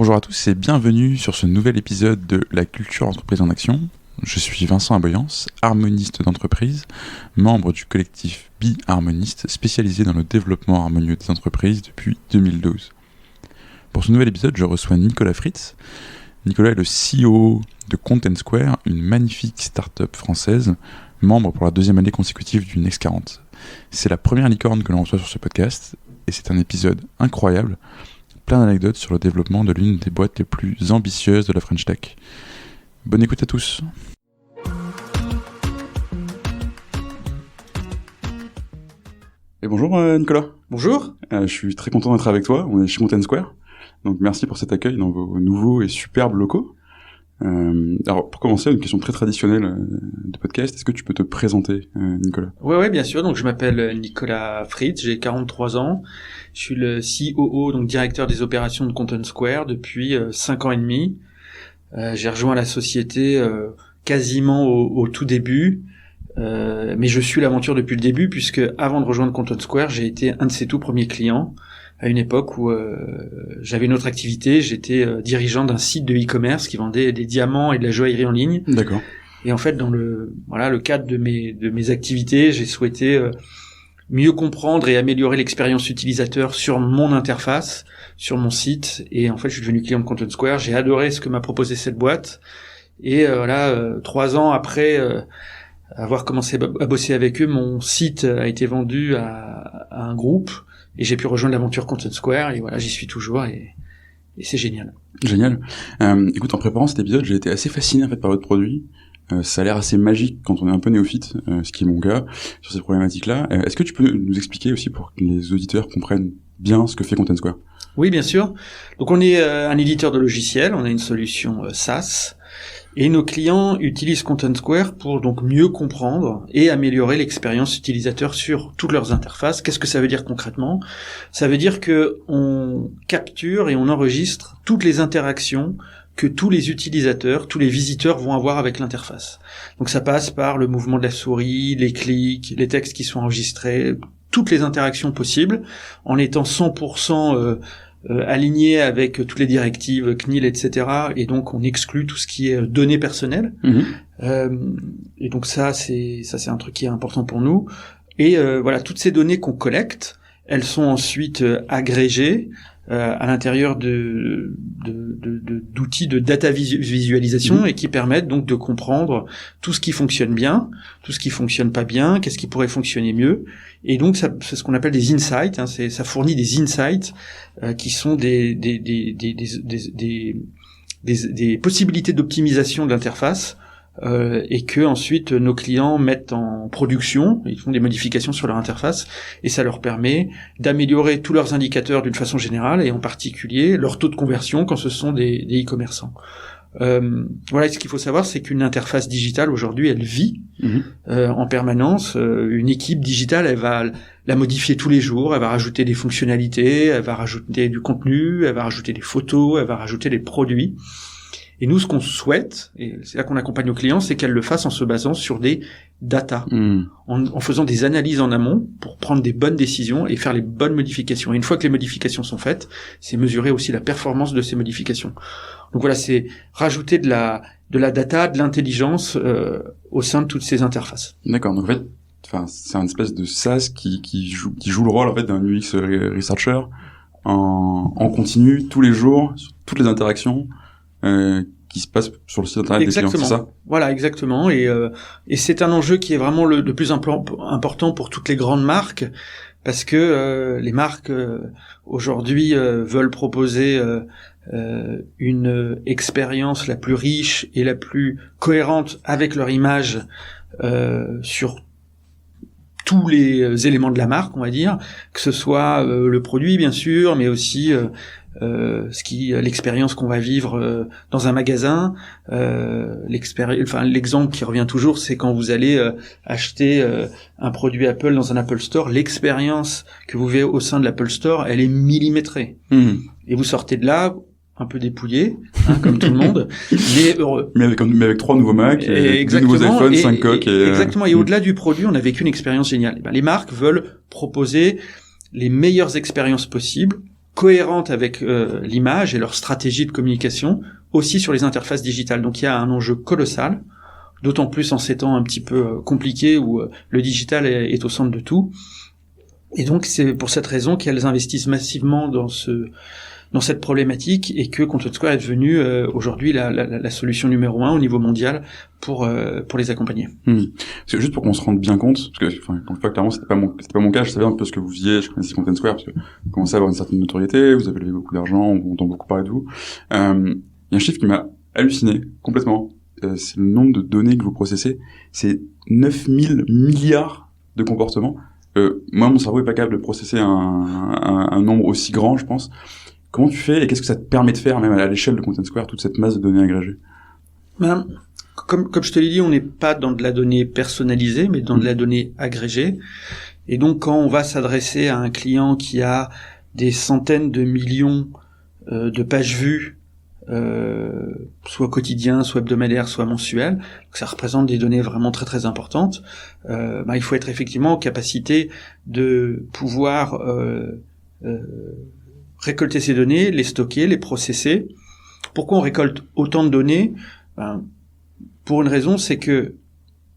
Bonjour à tous et bienvenue sur ce nouvel épisode de La culture entreprise en action. Je suis Vincent Aboyance, harmoniste d'entreprise, membre du collectif Bi-Harmoniste spécialisé dans le développement harmonieux des entreprises depuis 2012. Pour ce nouvel épisode, je reçois Nicolas Fritz. Nicolas est le CEO de Content Square, une magnifique start-up française, membre pour la deuxième année consécutive du Next 40. C'est la première licorne que l'on reçoit sur ce podcast et c'est un épisode incroyable, plein d'anecdotes sur le développement de l'une des boîtes les plus ambitieuses de la French Tech. Bonne écoute à tous. Et bonjour Nicolas. Bonjour. Je suis très content d'être avec toi. On est chez Content Square. Donc merci pour cet accueil dans vos nouveaux et superbes locaux. Alors pour commencer, une question très traditionnelle de podcast. Est-ce que tu peux te présenter, Nicolas ? Ouais, bien sûr. Donc je m'appelle Nicolas Fritz, j'ai 43 ans. Je suis le COO, donc directeur des opérations de Content Square depuis 5 ans et demi. J'ai rejoint la société quasiment au tout début, mais je suis l'aventure depuis le début puisque avant de rejoindre Content Square, j'ai été un de ses tout premiers clients. À une époque où j'avais une autre activité, j'étais dirigeant d'un site de e-commerce qui vendait des diamants et de la joaillerie en ligne. D'accord. Et en fait, dans le cadre de mes activités, j'ai souhaité mieux comprendre et améliorer l'expérience utilisateur sur mon interface, sur mon site. Et en fait, je suis devenu client de Content Square. J'ai adoré ce que m'a proposé cette boîte. Et 3 ans après avoir commencé à bosser avec eux, mon site a été vendu à un groupe. Et j'ai pu rejoindre l'aventure Content Square, et voilà, j'y suis toujours, et c'est génial. Génial. Écoute, en préparant cet épisode, j'ai été assez fasciné en fait par votre produit. Ça a l'air assez magique quand on est un peu néophyte, ce qui est mon cas, sur ces problématiques-là. Est-ce que tu peux nous expliquer aussi pour que les auditeurs comprennent bien ce que fait Content Square ? Oui, bien sûr. Donc on est un éditeur de logiciels, on a une solution SaaS, et nos clients utilisent Content Square pour donc mieux comprendre et améliorer l'expérience utilisateur sur toutes leurs interfaces. Qu'est-ce que ça veut dire concrètement ? Ça veut dire que on capture et on enregistre toutes les interactions que tous les utilisateurs, tous les visiteurs vont avoir avec l'interface. Donc ça passe par le mouvement de la souris, les clics, les textes qui sont enregistrés, toutes les interactions possibles, en étant 100% aligné avec toutes les directives CNIL, etc. Et donc on exclut tout ce qui est données personnelles. Et donc ça c'est un truc qui est important pour nous. Et toutes ces données qu'on collecte, elles sont ensuite agrégées à l'intérieur d'outils de data visualisation et qui permettent donc de comprendre tout ce qui fonctionne bien, tout ce qui fonctionne pas bien, qu'est-ce qui pourrait fonctionner mieux. Et donc ça, c'est ce qu'on appelle des insights. Ça fournit des insights qui sont des possibilités d'optimisation de l'interface. Et que ensuite nos clients mettent en production, ils font des modifications sur leur interface et ça leur permet d'améliorer tous leurs indicateurs d'une façon générale et en particulier leur taux de conversion quand ce sont des e-commerçants. Ce qu'il faut savoir, c'est qu'une interface digitale aujourd'hui, elle vit en permanence. Une équipe digitale, elle va la modifier tous les jours, elle va rajouter des fonctionnalités, elle va rajouter du contenu, elle va rajouter des photos, elle va rajouter des produits. Et nous, ce qu'on souhaite, et c'est là qu'on accompagne nos clients, c'est qu'elles le fassent en se basant sur des data, en faisant des analyses en amont pour prendre des bonnes décisions et faire les bonnes modifications. Et une fois que les modifications sont faites, c'est mesurer aussi la performance de ces modifications. Donc voilà, c'est rajouter de la data, de l'intelligence au sein de toutes ces interfaces. D'accord. Donc en fait, c'est un espèce de SaaS qui joue le rôle en fait d'un UX researcher en continu tous les jours sur toutes les interactions. Qui se passe sur le site internet des clients, c'est ça ? Voilà, exactement. Et c'est un enjeu qui est vraiment le plus important pour toutes les grandes marques, parce que les marques aujourd'hui veulent proposer une expérience la plus riche et la plus cohérente avec leur image sur tous les éléments de la marque, on va dire, que ce soit le produit bien sûr, mais aussi l'expérience qu'on va vivre dans un magasin. L'exemple qui revient toujours, c'est quand vous allez acheter un produit Apple dans un Apple Store, l'expérience que vous verrez au sein de l'Apple Store, elle est millimétrée. Et vous sortez de là un peu dépouillé, comme tout le monde, mais heureux. Mais avec 3 nouveaux Mac, 2 nouveaux iPhones, 5 coques. Exactement. Et au-delà du produit, on a vécu une expérience géniale. Les marques veulent proposer les meilleures expériences possibles cohérentes avec l'image et leur stratégie de communication, aussi sur les interfaces digitales. Donc il y a un enjeu colossal, d'autant plus en ces temps un petit peu compliqués où le digital est au centre de tout. Et donc c'est pour cette raison qu'elles investissent massivement dans cette problématique et que Content Square est devenu aujourd'hui la solution numéro 1 au niveau mondial pour les accompagner. Parce que juste pour qu'on se rende bien compte, parce que quand clairement c'était pas mon cas, je savais un peu ce que vous faisiez, je connaissais Content Square parce que vous commencez à avoir une certaine notoriété, vous avez levé beaucoup d'argent, on entend beaucoup parler de vous. Il y a un chiffre qui m'a halluciné complètement, c'est le nombre de données que vous processez, c'est 9000 milliards de comportements. Moi mon cerveau est pas capable de processer un nombre aussi grand, je pense. Comment tu fais et qu'est-ce que ça te permet de faire, même à l'échelle de Content Square, toute cette masse de données agrégées? Comme je te l'ai dit, on n'est pas dans de la donnée personnalisée, mais dans de la donnée agrégée. Et donc, quand on va s'adresser à un client qui a des centaines de millions de pages vues, soit quotidien, soit hebdomadaire, soit mensuel, ça représente des données vraiment très très importantes. Il faut être effectivement en capacité de pouvoir récolter ces données, les stocker, les processer. Pourquoi on récolte autant de données? Pour une raison, c'est que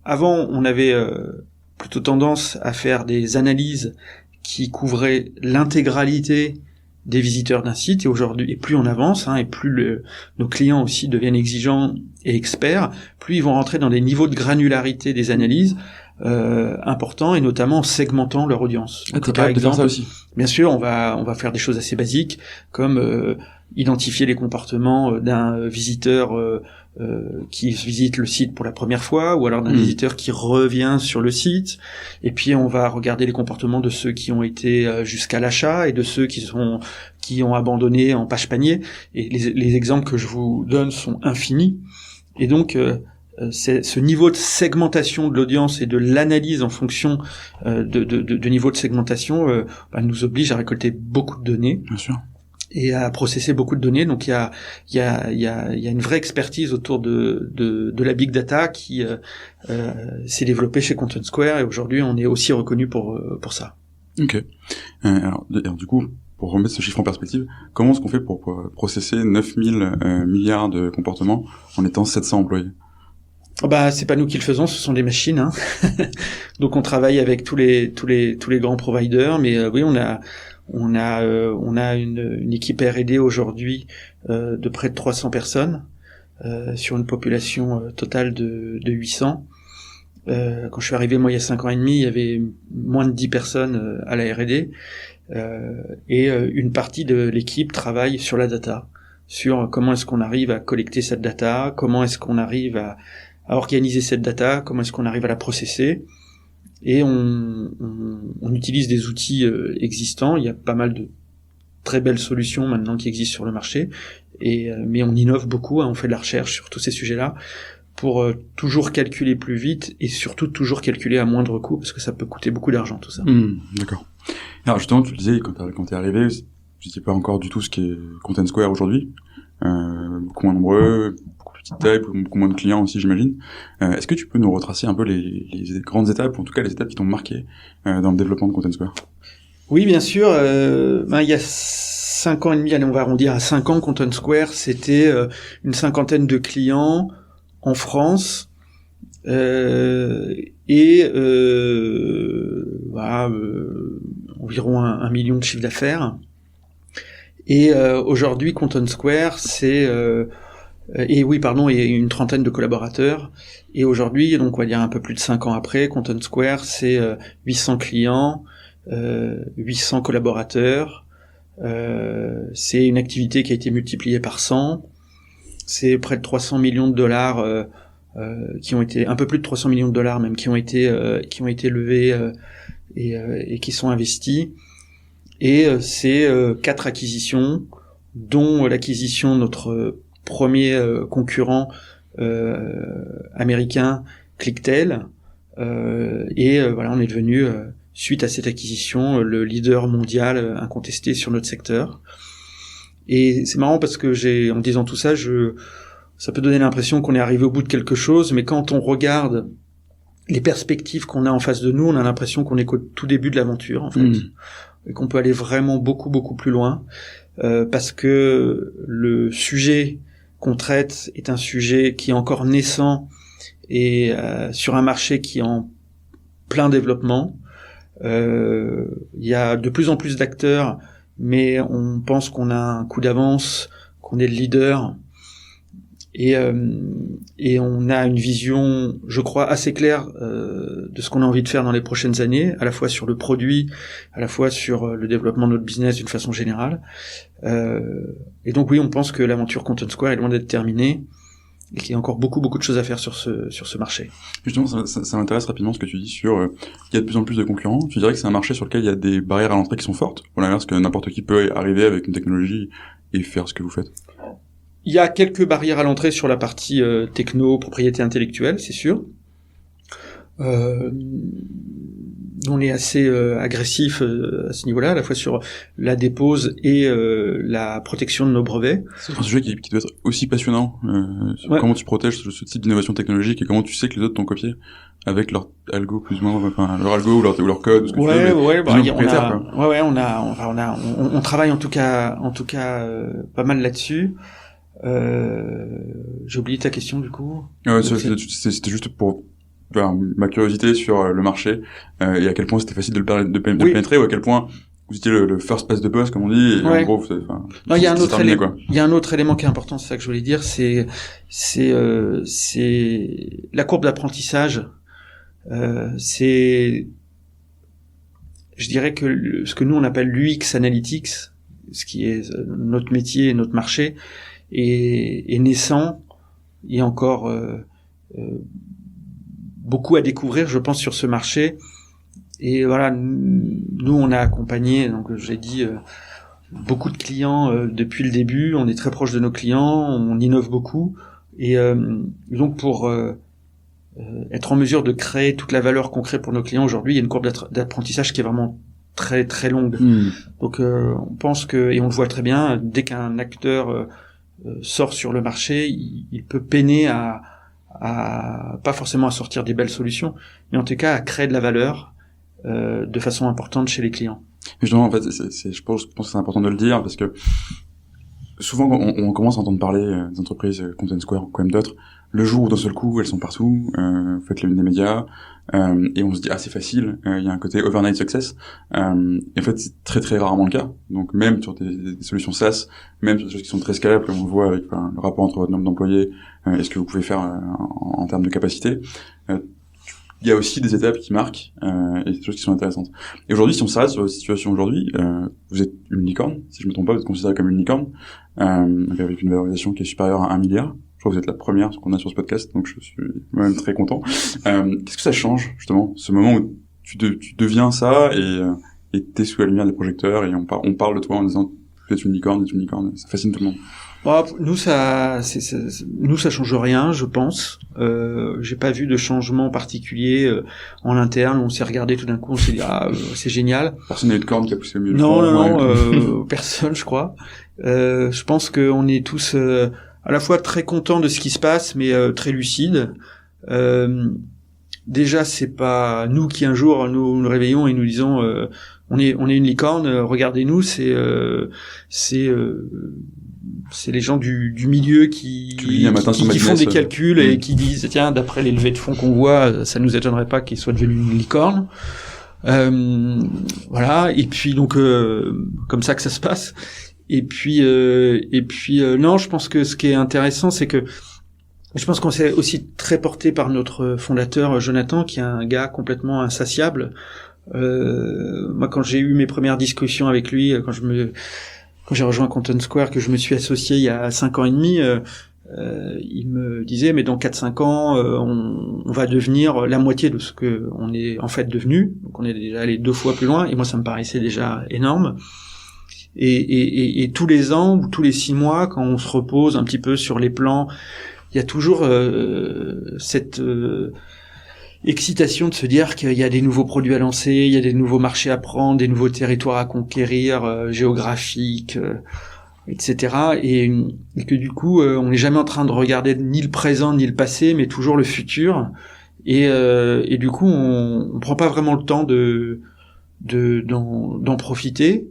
avant, on avait plutôt tendance à faire des analyses qui couvraient l'intégralité des visiteurs d'un site, et aujourd'hui, et plus on avance, et plus nos clients aussi deviennent exigeants et experts, plus ils vont rentrer dans des niveaux de granularité des analyses importants, et notamment en segmentant leur audience. T'es capable de faire ça aussi? Bien sûr, on va faire des choses assez basiques, comme identifier les comportements d'un visiteur qui visite le site pour la première fois, ou alors d'un visiteur qui revient sur le site, et puis on va regarder les comportements de ceux qui ont été jusqu'à l'achat et de ceux qui ont abandonné en page panier, et les exemples que je vous donne sont infinis, et donc c'est ce niveau de segmentation de l'audience et de l'analyse en fonction de niveau de segmentation nous oblige à récolter beaucoup de données. Bien sûr. Et à processer beaucoup de données. Donc il y a une vraie expertise autour de la big data qui s'est développée chez Content Square, et aujourd'hui on est aussi reconnu pour ça. Ok. Alors du coup, pour remettre ce chiffre en perspective, comment est-ce qu'on fait pour processer 9000 milliards de comportements en étant 700 employés? C'est pas nous qui le faisons, ce sont des machines. Donc on travaille avec tous les grands providers, mais oui, on a une équipe R&D aujourd'hui de près de 300 personnes sur une population totale de 800. Quand je suis arrivé, moi, il y a 5 ans et demi, il y avait moins de 10 personnes à la R&D, et une partie de l'équipe travaille sur la data, sur comment est-ce qu'on arrive à collecter cette data, comment est-ce qu'on arrive à organiser cette data, comment est-ce qu'on arrive à la processer. Et on utilise des outils existants. Il y a pas mal de très belles solutions maintenant qui existent sur le marché, mais on innove beaucoup, on fait de la recherche sur tous ces sujets-là pour toujours calculer plus vite et surtout toujours calculer à moindre coût, parce que ça peut coûter beaucoup d'argent tout ça. D'accord. Alors justement, tu le disais, quand t'es arrivé, tu sais pas encore du tout ce qu'est Content Square aujourd'hui, beaucoup moins nombreux, petite taille, beaucoup moins de clients aussi, j'imagine. Est-ce que tu peux nous retracer un peu les grandes étapes, ou en tout cas les étapes qui t'ont marqué dans le développement de Content Square? Oui, bien sûr. Il y a 5 ans et demi, allez, on va arrondir à 5 ans, Content Square, c'était une cinquantaine de clients en France, environ 1 million de chiffre d'affaires. Et aujourd'hui, Content Square, c'est et une trentaine de collaborateurs. Et aujourd'hui, donc on va dire un peu plus de 5 ans après, Content Square, c'est 800 clients, 800 collaborateurs. C'est une activité qui a été multipliée par 100. C'est près de 300 millions de dollars qui ont été, un peu plus de 300 millions de dollars même, qui ont été levés et qui sont investis. Et c'est 4 acquisitions, dont l'acquisition de notre premier concurrent américain, ClickTale, on est devenu suite à cette acquisition le leader mondial incontesté sur notre secteur. Et c'est marrant parce que en disant tout ça, ça peut donner l'impression qu'on est arrivé au bout de quelque chose, mais quand on regarde les perspectives qu'on a en face de nous, on a l'impression qu'on est qu'au tout début de l'aventure, en fait. et qu'on peut aller vraiment beaucoup plus loin, parce que le sujet qu'on traite est un sujet qui est encore naissant et sur un marché qui est en plein développement. Il y a de plus en plus d'acteurs, mais on pense qu'on a un coup d'avance, qu'on est le leader, et on a une vision, je crois, assez claire de ce qu'on a envie de faire dans les prochaines années, à la fois sur le produit, à la fois sur le développement de notre business d'une façon générale. Et donc oui, on pense que l'aventure Content Square est loin d'être terminée, et qu'il y a encore beaucoup de choses à faire sur ce marché. Justement, ça m'intéresse rapidement ce que tu dis sur il y a de plus en plus de concurrents. Tu dirais que c'est un marché sur lequel il y a des barrières à l'entrée qui sont fortes, ou à l'inverse que n'importe qui peut arriver avec une technologie et faire ce que vous faites? Il y a quelques barrières à l'entrée sur la partie techno, propriété intellectuelle, c'est sûr. On est assez agressif à ce niveau-là, à la fois sur la dépose et la protection de nos brevets. C'est un sujet qui doit être aussi passionnant. Ouais. Comment tu protèges ce type d'innovation technologique et comment tu sais que les autres t'ont copié avec leur algo plus ou moins, enfin leur algo ou leur code, ou ce que tu veux, on travaille en tout cas pas mal là-dessus. J'ai oublié ta question du coup. Ouais, c'était juste pour ma curiosité sur le marché et à quel point c'était facile de le pénétrer, ou à quel point vous étiez le first pass de buzz comme on dit, et en gros il y a un autre élément qui est important, c'est ça que je voulais dire, c'est la courbe d'apprentissage. C'est, je dirais que ce que nous on appelle l'UX Analytics, ce qui est notre métier et notre marché, est naissant. Il y a encore beaucoup à découvrir, je pense, sur ce marché. Et voilà, nous on a accompagné, donc j'ai dit, beaucoup de clients depuis le début. On est très proche de nos clients, on innove beaucoup, et donc pour être en mesure de créer toute la valeur qu'on crée pour nos clients aujourd'hui, il y a une courbe d'apprentissage qui est vraiment très très longue. Donc on pense que, et on le voit très bien, dès qu'un acteur sort sur le marché, il peut peiner à pas forcément à sortir des belles solutions, mais en tout cas à créer de la valeur de façon importante chez les clients. Justement, en fait, je pense que c'est important de le dire, parce que souvent on commence à entendre parler des entreprises Content Square ou quand même d'autres, le jour où d'un seul coup elles sont partout, vous faites la une des médias, et on se dit c'est facile, il y a un côté overnight success, et en fait c'est très très rarement le cas. Donc même sur des solutions SaaS, même sur des choses qui sont très scalables, comme on le voit avec le rapport entre votre nombre d'employés et ce que vous pouvez faire en termes de capacité, il y a aussi des étapes qui marquent et des choses qui sont intéressantes. Et aujourd'hui, si on s'arrête sur votre situation aujourd'hui, vous êtes une licorne, si je me trompe pas, vous êtes considéré comme une licorne, avec une valorisation qui est supérieure à 1 milliard. Je crois que vous êtes la première qu'on a sur ce podcast, donc je suis même très content. Qu'est-ce que ça change, justement, ce moment où tu deviens ça et t'es sous la lumière des projecteurs et on parle de toi en disant vous êtes une licorne, ça fascine tout le monde. Bon, nous ça change rien, je pense. J'ai pas vu de changement particulier en interne. On s'est regardé tout d'un coup, on s'est dit c'est génial. Personne n'a eu de corne qui a poussé au milieu. Non, personne, je crois. Je pense qu'on est tous à la fois très contents de ce qui se passe, mais très lucides. Déjà, c'est pas nous qui un jour nous réveillons et nous disons on est une licorne. Regardez-nous, c'est les gens du milieu qui font des calculs et qui disent tiens, d'après les levées de fonds qu'on voit, ça nous étonnerait pas qu'ils soient devenus une licorne. Voilà, et puis donc comme ça que ça se passe. Et puis non, je pense que ce qui est intéressant, c'est que je pense qu'on s'est aussi très porté par notre fondateur Jonathan, qui est un gars complètement insatiable. Moi, quand j'ai eu mes premières discussions avec lui, quand j'ai rejoint Content Square, que je me suis associé il y a 5 ans et demi, il me disait mais dans 4-5 ans on va devenir la moitié de ce que on est en fait devenu. Donc on est déjà allé 2 fois plus loin, et moi ça me paraissait déjà énorme. Et tous les ans ou tous les 6 mois, quand on se repose un petit peu sur les plans, il y a toujours cette excitation de se dire qu'il y a des nouveaux produits à lancer, il y a des nouveaux marchés à prendre, des nouveaux territoires à conquérir, géographiques, etc. Et que du coup, on n'est jamais en train de regarder ni le présent ni le passé, mais toujours le futur. Et du coup, on prend pas vraiment le temps de d'en profiter.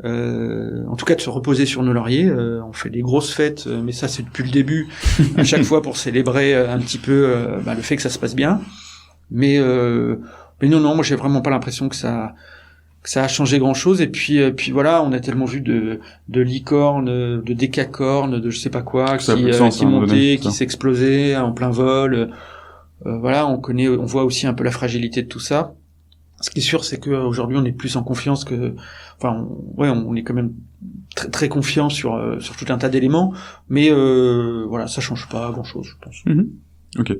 En tout cas de se reposer sur nos lauriers. On fait des grosses fêtes, mais ça c'est depuis le début, à chaque fois pour célébrer un petit peu le fait que ça se passe bien. Mais non, moi j'ai vraiment pas l'impression que ça a changé grand chose. Et puis voilà, on a tellement vu de licornes, de décacornes, de je sais pas quoi, qui montaient, qui s'explosaient en plein vol. Voilà, on voit aussi un peu la fragilité de tout ça. Ce qui est sûr, c'est qu'aujourd'hui, on est plus en confiance on est quand même très, très confiant sur tout un tas d'éléments, mais voilà, ça change pas grand-chose, je pense. Mm-hmm. Ok.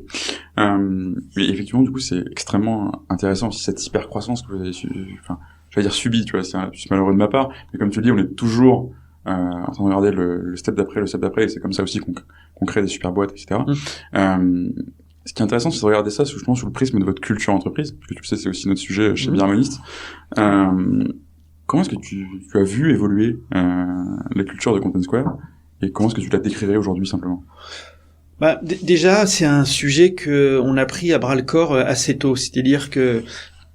Mais effectivement, du coup, c'est extrêmement intéressant aussi cette hyper croissance que vous avez j'allais dire subie, tu vois, c'est malheureux de ma part, mais comme tu le dis, on est toujours en train de regarder le step d'après, et c'est comme ça aussi qu'on crée des super boîtes, etc. Ce qui est intéressant, c'est de regarder ça justement sur le prisme de votre culture entreprise, parce que tu sais, c'est aussi notre sujet chez Bi-Harmoniste. Comment est-ce que tu as vu évoluer la culture de Content Square, et comment est-ce que tu la décrirais aujourd'hui simplement? Déjà, c'est un sujet que on a pris à bras le corps assez tôt, c'est-à-dire que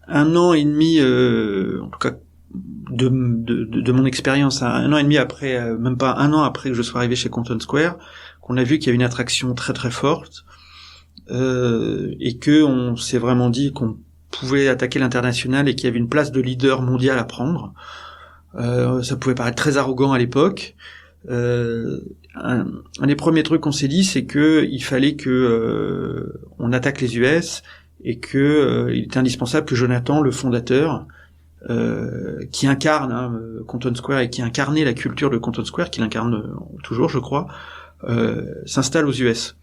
1 an et demi, en tout cas de mon expérience, 1 an et demi après, même pas 1 an après que je sois arrivé chez Content Square, qu'on a vu qu'il y a une attraction très très forte. Et que on s'est vraiment dit qu'on pouvait attaquer l'international et qu'il y avait une place de leader mondial à prendre. Ça pouvait paraître très arrogant à l'époque. Un des premiers trucs qu'on s'est dit, c'est que il fallait que on attaque les US et que il était indispensable que Jonathan, le fondateur, qui incarne Content Square et qui incarnait la culture de Content Square, qu'il incarne toujours, je crois, s'installe aux US.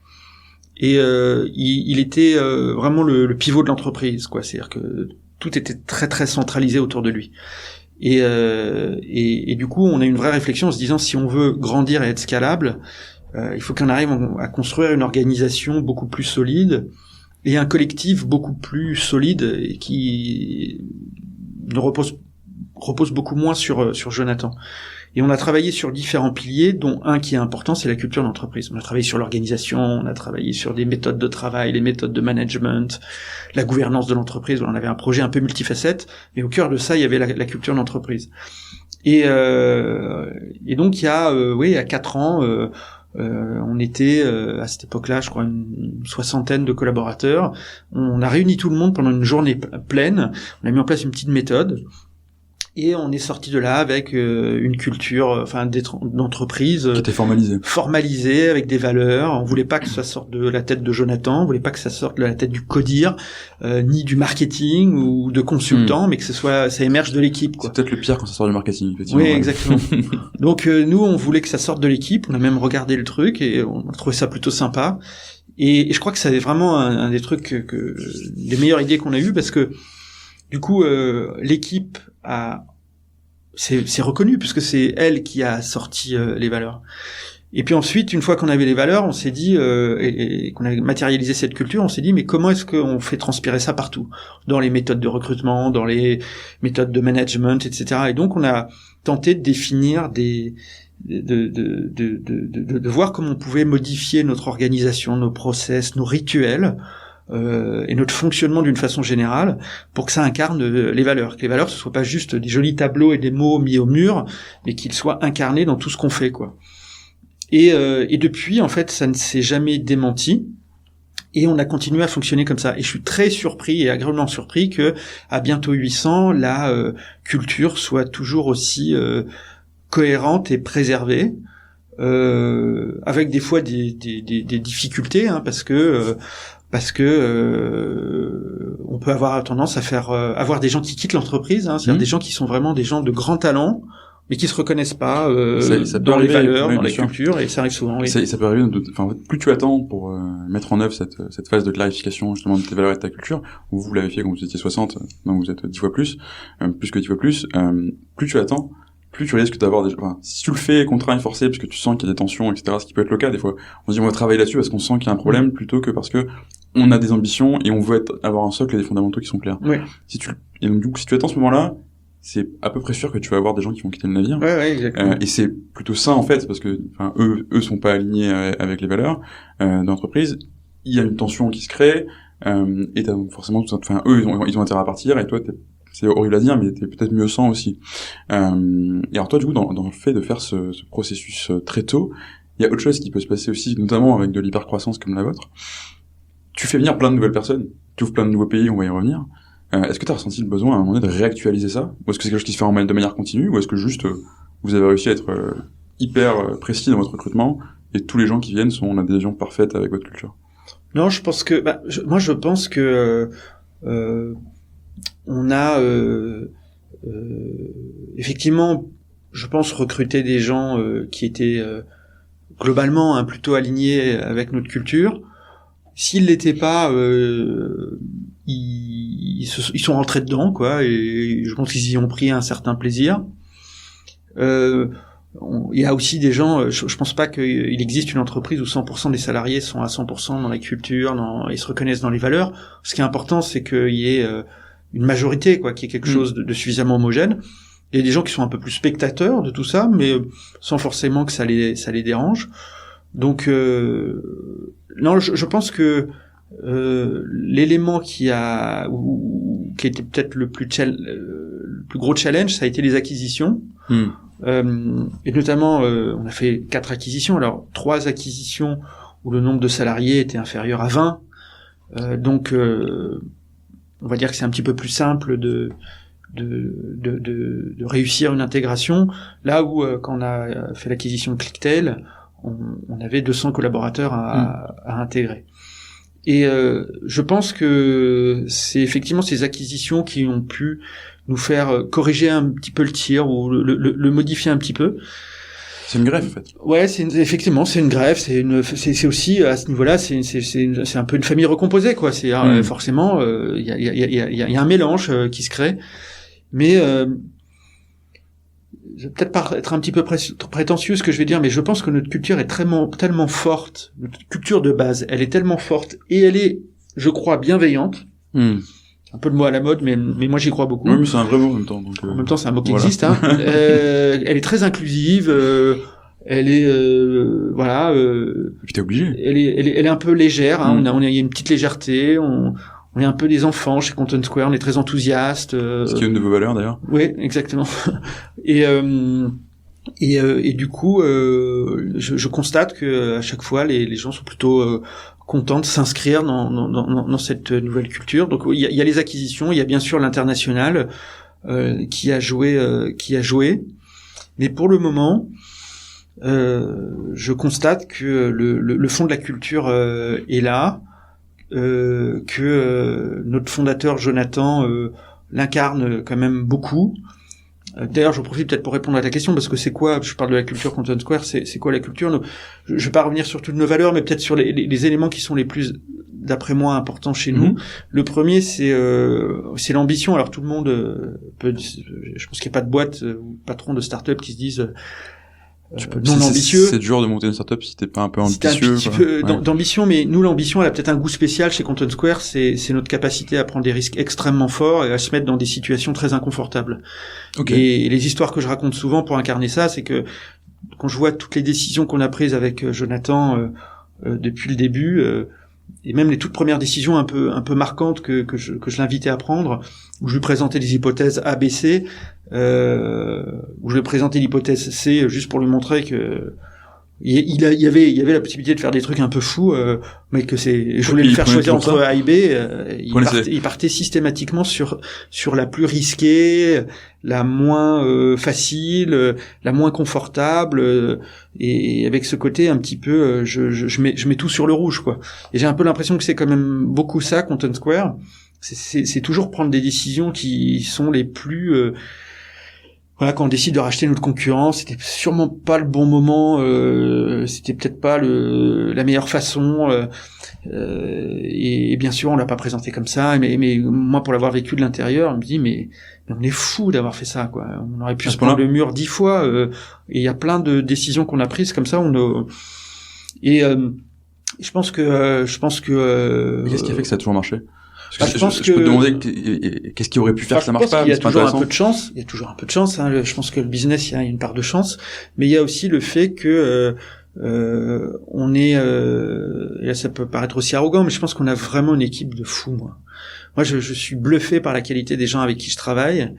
Et il était vraiment le pivot de l'entreprise, quoi. C'est-à-dire que tout était très très centralisé autour de lui. Et du coup, on a eu une vraie réflexion en se disant, si on veut grandir et être scalable, il faut qu'on arrive à construire une organisation beaucoup plus solide et un collectif beaucoup plus solide et qui repose beaucoup moins sur Jonathan. Et on a travaillé sur différents piliers, dont un qui est important, c'est la culture d'entreprise. On a travaillé sur l'organisation, on a travaillé sur des méthodes de travail, les méthodes de management, la gouvernance de l'entreprise. On avait un projet un peu multifacette, mais au cœur de ça, il y avait la culture d'entreprise. Et donc, il y a 4 ans, on était à cette époque-là, je crois, une 60aine de collaborateurs. On a réuni tout le monde pendant une journée pleine. On a mis en place une petite méthode. Et on est sorti de là avec une culture, d'entreprise qui était formalisée avec des valeurs. On voulait pas que ça sorte de la tête de Jonathan, on voulait pas que ça sorte de la tête du codir, ni du marketing ou de consultant, mais que ça émerge de l'équipe, quoi. C'est peut-être le pire quand ça sort du marketing, effectivement. Oui, exactement. Donc nous, on voulait que ça sorte de l'équipe. On a même regardé le truc et on a trouvé ça plutôt sympa. Et je crois que c'est vraiment un des trucs des meilleures idées qu'on a eues, parce que du coup, l'équipe c'est reconnu puisque c'est elle qui a sorti les valeurs. Et puis ensuite, une fois qu'on avait les valeurs, on s'est dit et qu'on a matérialisé cette culture, on s'est dit mais comment est-ce qu'on fait transpirer ça partout, dans les méthodes de recrutement, dans les méthodes de management, etc. Et donc on a tenté de définir de voir comment on pouvait modifier notre organisation, nos process, nos rituels. Et notre fonctionnement d'une façon générale pour que ça incarne les valeurs, que les valeurs ce soit pas juste des jolis tableaux et des mots mis au mur, mais qu'ils soient incarnés dans tout ce qu'on fait, quoi. Et depuis, en fait, ça ne s'est jamais démenti et on a continué à fonctionner comme ça. Et je suis très surpris et agréablement surpris que à bientôt 800, la culture soit toujours aussi cohérente et préservée. Avec des fois des difficultés, parce que on peut avoir tendance à faire avoir des gens qui quittent l'entreprise, c'est-à-dire des gens qui sont vraiment des gens de grand talent, mais qui se reconnaissent pas ça dans les valeurs, dans la sûr. culture, et ça arrive souvent. Oui. Ça peut arriver. Plus tu attends pour mettre en œuvre cette phase de clarification justement de tes valeurs et de ta culture, où vous l'avez fait quand vous étiez 60, donc vous êtes 10 fois plus que 10 fois plus. Plus tu attends, plus tu risques d'avoir si tu le fais contraint et forcé parce que tu sens qu'il y a des tensions, etc., ce qui peut être le cas des fois, on se dit on va travailler là-dessus parce qu'on sent qu'il y a un problème plutôt que parce que on a des ambitions et on veut avoir un socle et des fondamentaux qui sont clairs. Oui. Et donc du coup, si tu attends ce moment-là, c'est à peu près sûr que tu vas avoir des gens qui vont quitter le navire. Ouais, exactement. Et c'est plutôt ça en fait, parce que eux sont pas alignés avec les valeurs d'entreprise. Il y a une tension qui se crée et t'as donc forcément eux ils ont intérêt à partir et toi c'est horrible à dire, mais était peut-être mieux sans aussi. Et alors toi, du coup, dans le fait de faire ce processus très tôt, il y a autre chose qui peut se passer aussi, notamment avec de l'hypercroissance comme la vôtre. Tu fais venir plein de nouvelles personnes, tu ouvres plein de nouveaux pays, on va y revenir. Est-ce que tu as ressenti le besoin à un moment donné de réactualiser ça? Ou est-ce que c'est quelque chose qui se fait de manière continue? Ou est-ce que juste vous avez réussi à être hyper précis dans votre recrutement et tous les gens qui viennent sont en adhésion parfaite avec votre culture? Non, je pense que moi je pense que on a effectivement, je pense, recruté des gens qui étaient globalement plutôt alignés avec notre culture. S'ils l'étaient pas, ils sont rentrés dedans, quoi, et je pense qu'ils y ont pris un certain plaisir. Il y a aussi des gens, je pense pas qu'il existe une entreprise où 100% des salariés sont à 100% dans la culture, et se reconnaissent dans les valeurs. Ce qui est important, c'est qu'il y ait une majorité, quoi, qu'il y ait quelque chose de suffisamment homogène. Il y a des gens qui sont un peu plus spectateurs de tout ça, mais sans forcément que ça les dérange. Donc non, je pense que l'élément qui était peut-être le plus gros challenge, ça a été les acquisitions. Et notamment, on a fait 4 acquisitions. Alors 3 acquisitions où le nombre de salariés était inférieur à 20. Donc on va dire que c'est un petit peu plus simple de réussir une intégration, là où quand on a fait l'acquisition de Clicktail, on avait 200 collaborateurs à intégrer. Et je pense que c'est effectivement ces acquisitions qui ont pu nous faire corriger un petit peu le tir ou le modifier un petit peu. C'est une greffe, en fait. Ouais, effectivement, c'est une greffe, c'est aussi, à ce niveau-là, c'est un peu une famille recomposée, quoi. C'est, forcément, il y a un mélange qui se crée. Mais, je vais peut-être pas être un petit peu prétentieux ce que je vais dire, mais je pense que notre culture est tellement forte, notre culture de base, elle est tellement forte, et elle est, je crois, bienveillante. Un peu le mot à la mode, mais moi j'y crois beaucoup. Oui, mais c'est un vrai mot en même temps. Donc, en même temps, c'est un mot qui existe. Hein. Elle est très inclusive. Elle est voilà. Et puis t'es obligé. Elle est un peu légère. Hein. Il y a une petite légèreté. On est un peu des enfants chez Content Square. On est très enthousiastes. Ce qui est une de vos valeurs d'ailleurs. Oui, exactement. Et du coup, je constate que à chaque fois, les gens sont plutôt contents de s'inscrire dans cette nouvelle culture. Donc il y a les acquisitions, il y a bien sûr l'international qui a joué. Mais pour le moment, je constate que le fond de la culture est là, que notre fondateur Jonathan l'incarne quand même beaucoup. D'ailleurs, je profite peut-être pour répondre à ta question, parce que c'est quoi, je parle de la culture Content Square, c'est quoi la culture? Je vais pas revenir sur toutes nos valeurs, mais peut-être sur les éléments qui sont les plus, d'après moi, importants chez nous. Le premier, c'est l'ambition. Alors tout le monde peut, je pense qu'il n'y a pas de boîte ou patron de start-up qui se disent non ambitieux. C'est dur de monter une start-up si t'es pas un peu ambitieux. C'est un petit peu d'ambition, mais nous, l'ambition, elle a peut-être un goût spécial chez Content Square. C'est notre capacité à prendre des risques extrêmement forts et à se mettre dans des situations très inconfortables. Et les histoires que je raconte souvent pour incarner ça, c'est que quand je vois toutes les décisions qu'on a prises avec Jonathan depuis le début, et même les toutes premières décisions un peu marquantes que je l'invitais à prendre, où je lui présentais des hypothèses A, B, C, où je lui présentais l'hypothèse C juste pour lui montrer que il y avait la possibilité de faire des trucs un peu fous, mais que je voulais le faire choisir entre A et B. Il partait systématiquement sur la plus risquée, la moins facile, la moins confortable, et avec ce côté un petit peu, je mets tout sur le rouge, quoi. Et j'ai un peu l'impression que c'est quand même beaucoup ça, Content Square. C'est toujours prendre des décisions qui sont les plus voilà, quand on décide de racheter notre concurrent, c'était sûrement pas le bon moment, c'était peut-être pas la meilleure façon, et bien sûr on l'a pas présenté comme ça, mais moi pour l'avoir vécu de l'intérieur, je me dis mais on est fou d'avoir fait ça, quoi. On aurait pu se prendre le mur 10 fois, et il y a plein de décisions qu'on a prises comme ça, je pense que qu'est-ce qui a fait que ça a toujours marché? Je pense je peux te demander qu'est-ce qui aurait pu faire que ça marche pas. Il y a toujours un peu de chance. Il y a toujours un peu de chance. Hein. Je pense que le business, il y a une part de chance, mais il y a aussi le fait que on est. Et là, ça peut paraître aussi arrogant, mais je pense qu'on a vraiment une équipe de fous, moi. moi je suis bluffé par la qualité des gens avec qui je travaille.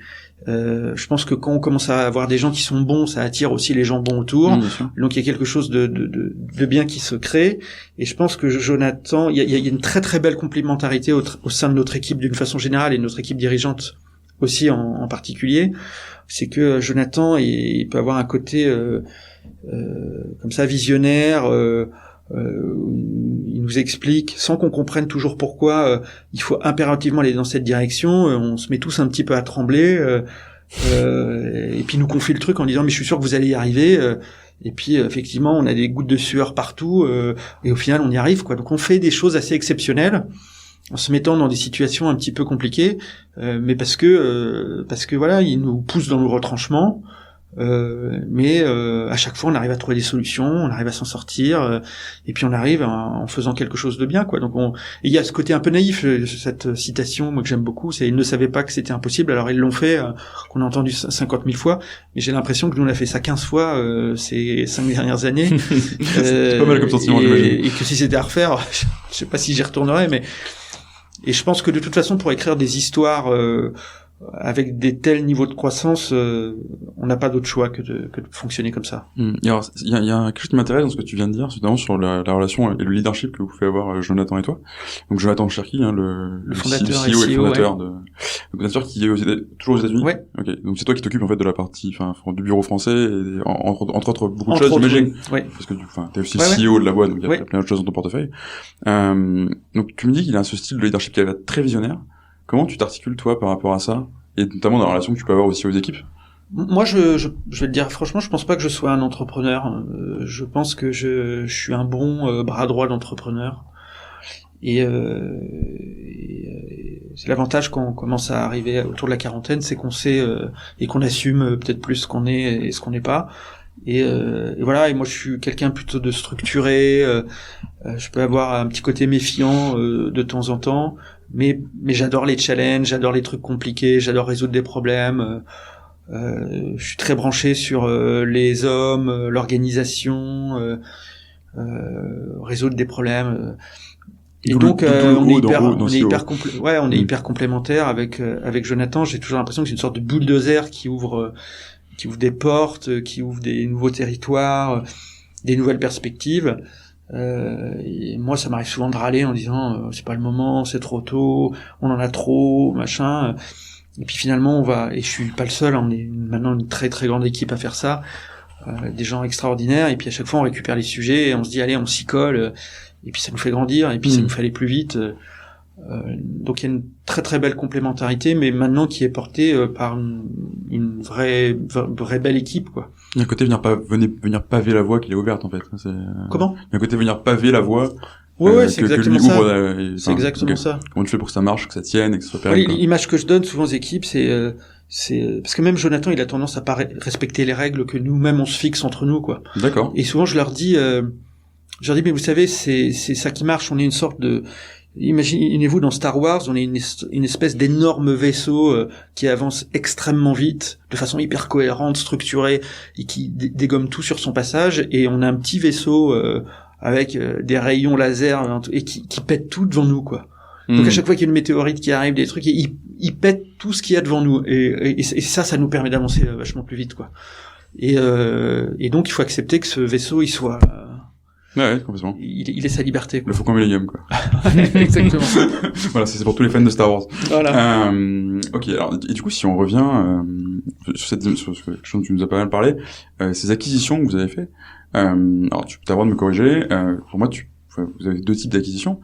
Je pense que quand on commence à avoir des gens qui sont bons, ça attire aussi les gens bons autour. Donc il y a quelque chose de bien qui se crée. Et je pense que Jonathan, il y a une très très belle complémentarité au sein de notre équipe d'une façon générale et de notre équipe dirigeante aussi en particulier. C'est que Jonathan, il peut avoir un côté comme ça visionnaire. Il nous explique, sans qu'on comprenne toujours pourquoi, il faut impérativement aller dans cette direction. On se met tous un petit peu à trembler, et puis il nous confie le truc en disant mais je suis sûr que vous allez y arriver. Et puis effectivement, on a des gouttes de sueur partout, et au final, on y arrive, quoi. Donc on fait des choses assez exceptionnelles en se mettant dans des situations un petit peu compliquées, mais parce que voilà, il nous pousse dans nos retranchements. Mais à chaque fois on arrive à trouver des solutions, on arrive à s'en sortir, et puis on arrive en faisant quelque chose de bien, quoi. Donc il y a ce côté un peu naïf, cette citation moi que j'aime beaucoup, c'est ils ne savaient pas que c'était impossible, alors ils l'ont fait, qu'on a entendu 50 000 fois, mais j'ai l'impression que nous on a fait ça 15 fois ces 5 dernières années. C'est pas mal comme sentiment, j'imagine. Et que si c'était à refaire, je sais pas si j'y retournerais, mais et je pense que de toute façon pour écrire des histoires avec des tels niveaux de croissance, on n'a pas d'autre choix que de fonctionner comme ça. Et alors, il y a quelque chose qui m'intéresse dans ce que tu viens de dire, notamment sur la relation et le leadership que vous pouvez avoir, Jonathan et toi. Donc Jonathan Cherki, le fondateur CEO et fondateur le fondateur qui est toujours aux États-Unis. Ouais. Ok. Donc c'est toi qui t'occupes en fait de la partie, du bureau français, et entre autres beaucoup de choses, j'imagine. Ouais. Parce que t'es aussi CEO de la boîte, donc il y a plein de choses dans ton portefeuille. Donc tu me dis qu'il a ce style de leadership qui est très visionnaire. Comment tu t'articules toi par rapport à ça, et notamment dans la relation que tu peux avoir aussi aux équipes? Moi, je vais te dire franchement, je pense pas que je sois un entrepreneur. Je pense que je suis un bon bras droit d'entrepreneur. Et c'est l'avantage quand on commence à arriver autour de la quarantaine, c'est qu'on sait et qu'on assume peut-être plus ce qu'on est et ce qu'on n'est pas. Et voilà. Et moi, je suis quelqu'un plutôt de structuré. Je peux avoir un petit côté méfiant de temps en temps. Mais j'adore les challenges, j'adore les trucs compliqués, j'adore résoudre des problèmes. Je suis très branché sur les hommes, l'organisation, résoudre des problèmes. Et donc on est hyper complémentaires avec Jonathan. J'ai toujours l'impression que c'est une sorte de bulldozer qui ouvre des portes, qui ouvre des nouveaux territoires, des nouvelles perspectives. Et moi ça m'arrive souvent de râler en disant c'est pas le moment, c'est trop tôt, on en a trop, machin. Et puis finalement on va, et je suis pas le seul, on est maintenant une très très grande équipe à faire ça, des gens extraordinaires, et puis à chaque fois on récupère les sujets et on se dit allez on s'y colle, et puis ça nous fait grandir, et puis ça nous fait aller plus vite. Donc il y a une très très belle complémentarité, mais maintenant qui est portée par une vraie belle équipe, quoi. Il y a un côté venir paver la voie qui est ouverte en fait. Comment? Il y a un côté venir paver la voie. Ouais, c'est exactement ça. C'est exactement ça. Comment tu fais pour que ça marche, que ça tienne et que ça soit pérenne? L'image que je donne souvent aux équipes, c'est parce que même Jonathan, il a tendance à pas respecter les règles que nous-mêmes on se fixe entre nous, quoi. D'accord. Et souvent je leur dis mais vous savez, c'est ça qui marche. On est une sorte de, imaginez-vous dans Star Wars, on est une espèce d'énorme vaisseau qui avance extrêmement vite, de façon hyper cohérente, structurée, et qui dégomme tout sur son passage. Et on a un petit vaisseau avec des rayons laser et qui pète tout devant nous, quoi. Donc à chaque fois qu'il y a une météorite qui arrive, des trucs, il pète tout ce qu'il y a devant nous. Et ça nous permet d'avancer vachement plus vite, quoi. Et donc il faut accepter que ce vaisseau, il soit ouais, complètement. Il est sa liberté, quoi. Le Faucon Millennium, quoi. Exactement. Voilà, c'est pour tous les fans de Star Wars. Voilà. Ok, alors, et du coup, si on revient sur quelque chose dont tu nous as pas mal parlé, ces acquisitions que vous avez fait, alors tu as le droit de me corriger, pour moi, vous avez deux types d'acquisitions.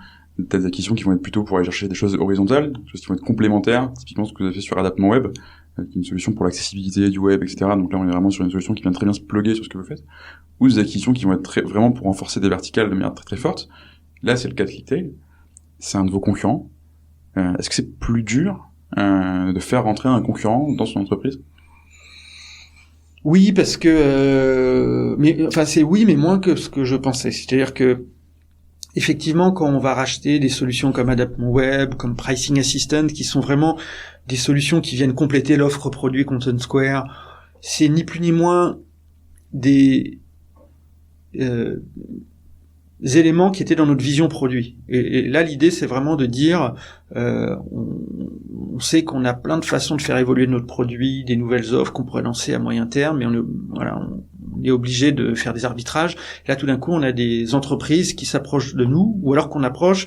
T'as des acquisitions qui vont être plutôt pour aller chercher des choses horizontales, des choses qui vont être complémentaires, typiquement ce que vous avez fait sur Adapt Mon Web, qui est une solution pour l'accessibilité du web, etc. Donc là, on est vraiment sur une solution qui vient très bien se plugger sur ce que vous faites. Ou des acquisitions qui vont être vraiment pour renforcer des verticales de manière très très forte. Là, c'est le cas de Clicktail. C'est un de vos concurrents. Est-ce que c'est plus dur de faire rentrer un concurrent dans son entreprise? Oui, parce que c'est oui, mais moins que ce que je pensais. C'est-à-dire que effectivement, quand on va racheter des solutions comme Adapt Mon Web, comme Pricing Assistant, qui sont vraiment des solutions qui viennent compléter l'offre produit Content Square, c'est ni plus ni moins des éléments qui étaient dans notre vision produit. Et là, l'idée, c'est vraiment de dire, on sait qu'on a plein de façons de faire évoluer notre produit, des nouvelles offres qu'on pourrait lancer à moyen terme, mais on est obligé de faire des arbitrages. Là, tout d'un coup, on a des entreprises qui s'approchent de nous, ou alors qu'on approche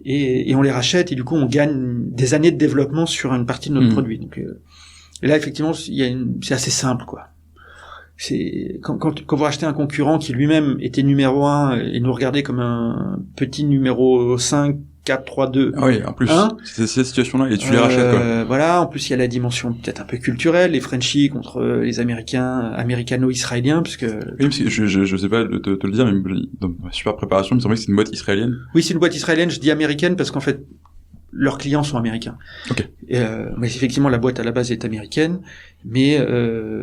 et on les rachète, et du coup, on gagne des années de développement sur une partie de notre produit. Donc, et là, effectivement, c'est assez simple, quoi. C'est quand vous rachetez un concurrent qui lui-même était numéro 1 et nous regardait comme un petit numéro 5, 4, 3, 2. Ah oui, en plus, c'est cette situation-là, et tu les rachètes, quoi. Voilà, en plus, il y a la dimension peut-être un peu culturelle, les Frenchies contre les Américains, américano-israéliens, parce que... Oui, parce que je sais pas te le dire, mais dans ma super préparation, il me semblait que c'est une boîte israélienne. Oui, c'est une boîte israélienne, je dis américaine parce qu'en fait, leurs clients sont américains. Ok. Mais effectivement, la boîte à la base est américaine, mais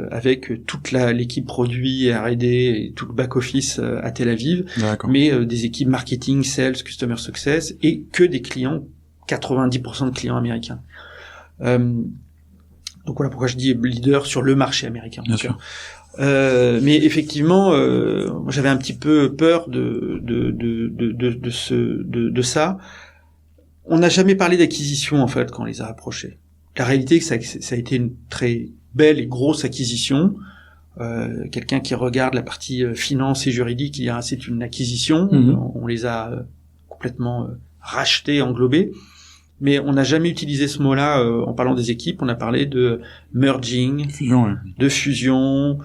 avec toute l'équipe produit, R&D et tout le back office à Tel Aviv, mais des équipes marketing, sales, customer success et que des clients, 90% de clients américains. Donc voilà pourquoi je dis leader sur le marché américain. Bien sûr. Mais effectivement, j'avais un petit peu peur de ça. On n'a jamais parlé d'acquisition, en fait, quand on les a approchés. La réalité, c'est que ça a été une très belle et grosse acquisition. Quelqu'un qui regarde la partie finance et juridique, il y a c'est une acquisition. On les a complètement rachetés, englobés. Mais on n'a jamais utilisé ce mot-là en parlant des équipes. On a parlé de merging, de fusion,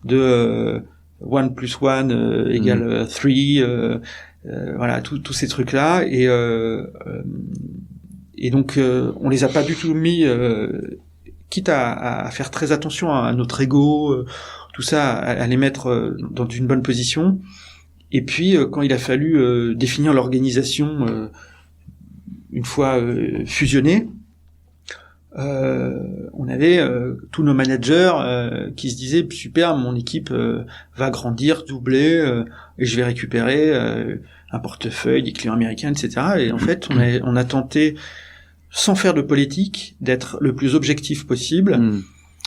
de 1 + 1 égale 3, voilà, tous ces trucs-là, et donc on les a pas du tout mis, quitte à faire très attention à notre ego, tout ça, à les mettre dans une bonne position. Et puis quand il a fallu définir l'organisation une fois fusionnée, on avait tous nos managers qui se disaient super, mon équipe va grandir, doubler, et je vais récupérer un portefeuille, des clients américains, etc. Et en fait, on a tenté, sans faire de politique, d'être le plus objectif possible,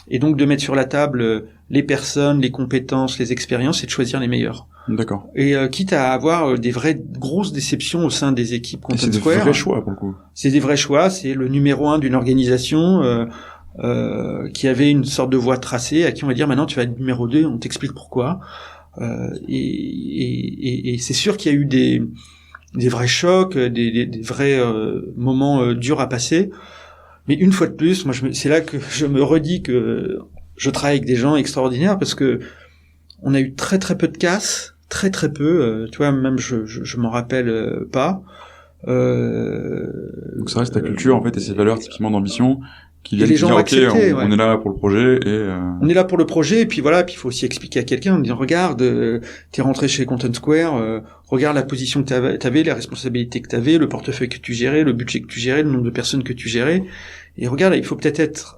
et donc de mettre sur la table les personnes, les compétences, les expériences, et de choisir les meilleurs. D'accord. Et quitte à avoir des vraies grosses déceptions au sein des équipes Content Square. C'est des vrais choix, pour le coup. C'est des vrais choix. C'est le numéro 1 d'une organisation qui avait une sorte de voie tracée, à qui on va dire maintenant tu vas être numéro 2, on t'explique pourquoi. Et c'est sûr qu'il y a eu des vrais chocs, des vrais moments durs à passer. Mais une fois de plus, moi c'est là que je me redis que je travaille avec des gens extraordinaires, parce que on a eu très très peu de casses, très très peu, tu vois, même je m'en rappelle pas. Donc ça reste ta culture en fait, et ces valeurs typiquement d'ambition qui viennent les gens dire accepté, on est là pour le projet, et on est là pour le projet, et puis voilà, puis il faut aussi expliquer à quelqu'un en disant regarde, t'es rentré chez Content Square, regarde la position que t'avais, les responsabilités que t'avais, le portefeuille que tu gérais, le budget que tu gérais, le nombre de personnes que tu gérais, et regarde, il faut peut-être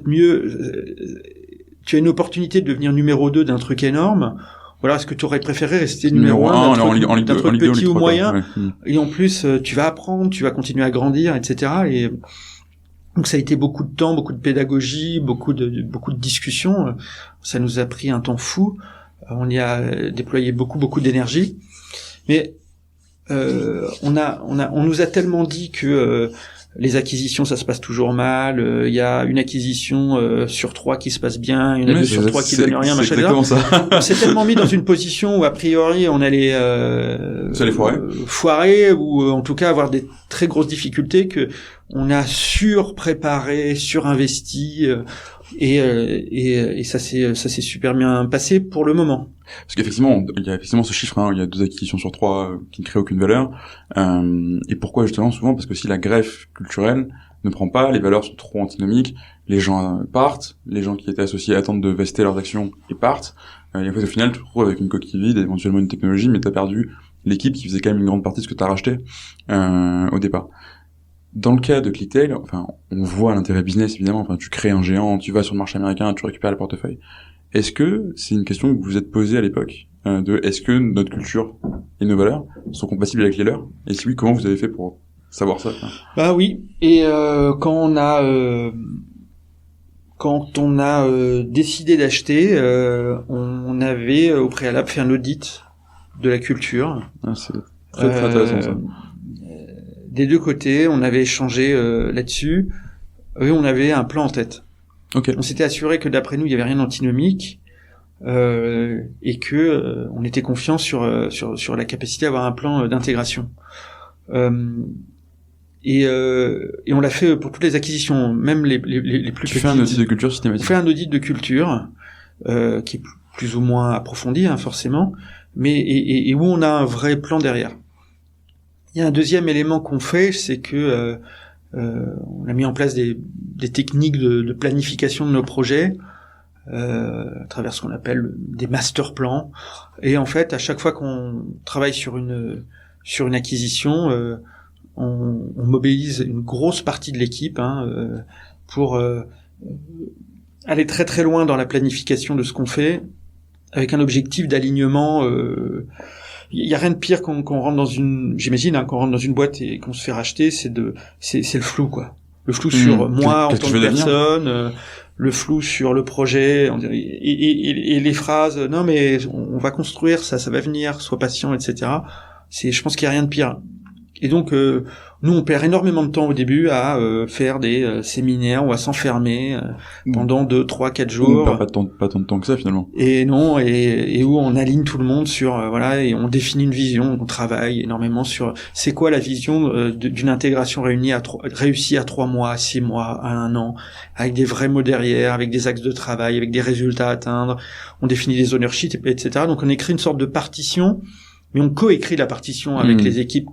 mieux, tu as une opportunité de devenir numéro 2 d'un truc énorme. Voilà, est-ce que tu aurais préféré rester numéro 1 d'un truc petit ou moyen, ouais. Et en plus tu vas apprendre, tu vas continuer à grandir, etc. Et donc ça a été beaucoup de temps, beaucoup de pédagogie, beaucoup de discussions. Ça nous a pris un temps fou. On y a déployé beaucoup d'énergie. Mais on nous a tellement dit que les acquisitions, ça se passe toujours mal. Il y a une acquisition sur 3 qui se passe bien, une autre sur 3 qui donne rien, machin. On s'est tellement mis dans une position où a priori on allait foirer, ou en tout cas avoir des très grosses difficultés, que on a surpréparé, surinvesti, et ça s'est super bien passé pour le moment. Parce qu'effectivement, il y a effectivement ce chiffre, il y a 2 acquisitions sur 3 qui ne créent aucune valeur. Et pourquoi justement? Souvent parce que si la greffe culturelle ne prend pas, les valeurs sont trop antinomiques, les gens partent, les gens qui étaient associés attendent de vester leurs actions et partent. Et en fait, au final, tu te retrouves avec une coquille vide, éventuellement une technologie, mais t'as perdu l'équipe qui faisait quand même une grande partie de ce que t'as racheté au départ. Dans le cas de ClickTale, enfin, on voit l'intérêt business, évidemment. Enfin, tu crées un géant, tu vas sur le marché américain, tu récupères le portefeuille. Est-ce que c'est une question que vous vous êtes posée à l'époque, est-ce que notre culture et nos valeurs sont compatibles avec les leurs? Et si oui, comment vous avez fait pour savoir ça? Bah oui. Et quand on a décidé d'acheter, on avait au préalable fait un audit de la culture. Ah, c'est très, très intéressant, ça. Des deux côtés, on avait échangé là-dessus. Eux, on avait un plan en tête. Ok. On s'était assuré que d'après nous, il y avait rien d'antinomique et que on était confiant sur la capacité d'avoir un plan d'intégration. Et on l'a fait pour toutes les acquisitions, même les plus petites. Tu fais un audit de culture systématique. On fait un audit de culture qui est plus ou moins approfondi, hein, forcément, mais et où on a un vrai plan derrière. Il y a un deuxième élément qu'on fait, c'est que on a mis en place des techniques de planification de nos projets à travers ce qu'on appelle des master plans. Et en fait, à chaque fois qu'on travaille sur une acquisition, on mobilise une grosse partie de l'équipe pour aller très très loin dans la planification de ce qu'on fait, avec un objectif d'alignement. Il y a rien de pire qu'on rentre dans qu'on rentre dans une boîte et qu'on se fait racheter, c'est le flou, quoi. Le flou sur moi en tant que personne, le flou sur le projet, et les phrases, non mais on va construire ça va venir, sois patient, etc. Je pense qu'il y a rien de pire. Et donc, nous, on perd énormément de temps au début à faire des séminaires ou à s'enfermer pendant 2, 3, 4 jours. On perd pas tant de temps que ça, finalement. Et non, et où on aligne tout le monde sur, et on définit une vision, on travaille énormément sur c'est quoi la vision d'une intégration réussie à 3 mois, à 6 mois, à 1 an, avec des vrais mots derrière, avec des axes de travail, avec des résultats à atteindre. On définit des ownerships, etc. Donc, on écrit une sorte de partition, mais on coécrit la partition avec les équipes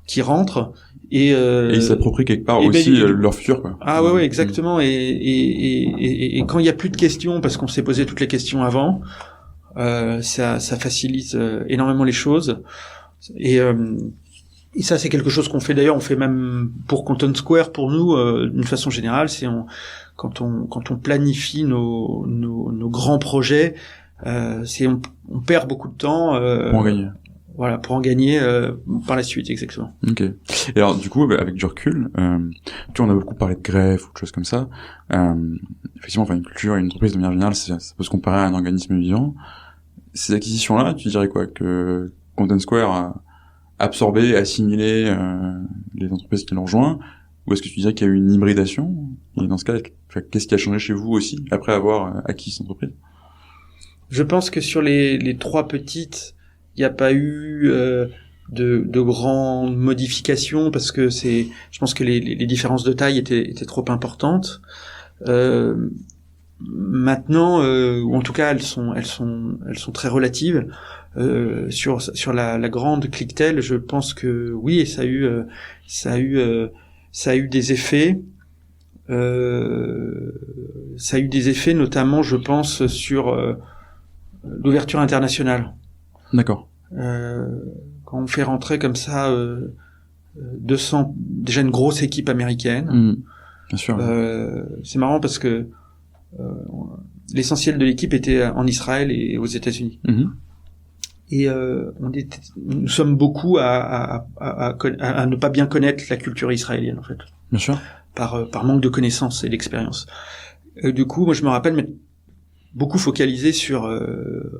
qui rentrent et ils s'approprient quelque part aussi leur futur, quoi. Ah ouais, exactement. Et quand il y a plus de questions parce qu'on s'est posé toutes les questions avant, ça facilite énormément les choses. Et ça, c'est quelque chose qu'on fait d'ailleurs. On fait même pour Content Square, pour nous, d'une façon générale, quand on planifie nos grands projets. On perd beaucoup de temps pour en gagner. Voilà, pour en gagner par la suite, exactement. Ok. Et alors du coup, avec du recul, on a beaucoup parlé de greffe ou de choses comme ça. Effectivement, une culture et une entreprise de manière générale, ça peut se comparer à un organisme vivant. Ces acquisitions-là, tu dirais quoi, que Content Square a absorbé, assimilé les entreprises qui l'ont rejoint, ou est-ce que tu dirais qu'il y a eu une hybridation? Et dans ce cas, qu'est-ce qui a changé chez vous aussi après avoir acquis cette entreprise? Je pense que sur les 3 petites, il n'y a pas eu de grandes modifications parce que je pense que les différences de taille étaient trop importantes. Maintenant, ou en tout cas, elles sont très relatives. Sur la grande Clicktel, je pense que oui, ça a eu des effets. Ça a eu des effets, notamment, je pense, sur l'ouverture internationale. D'accord. Quand on fait rentrer comme ça 200, déjà une grosse équipe américaine. Bien sûr. C'est marrant parce que l'essentiel de l'équipe était en Israël et aux États-Unis. Et nous sommes beaucoup à ne pas bien connaître la culture israélienne, en fait. Bien sûr. Par manque de connaissances et d'expérience. Du coup, moi je me rappelle m'être beaucoup focalisé sur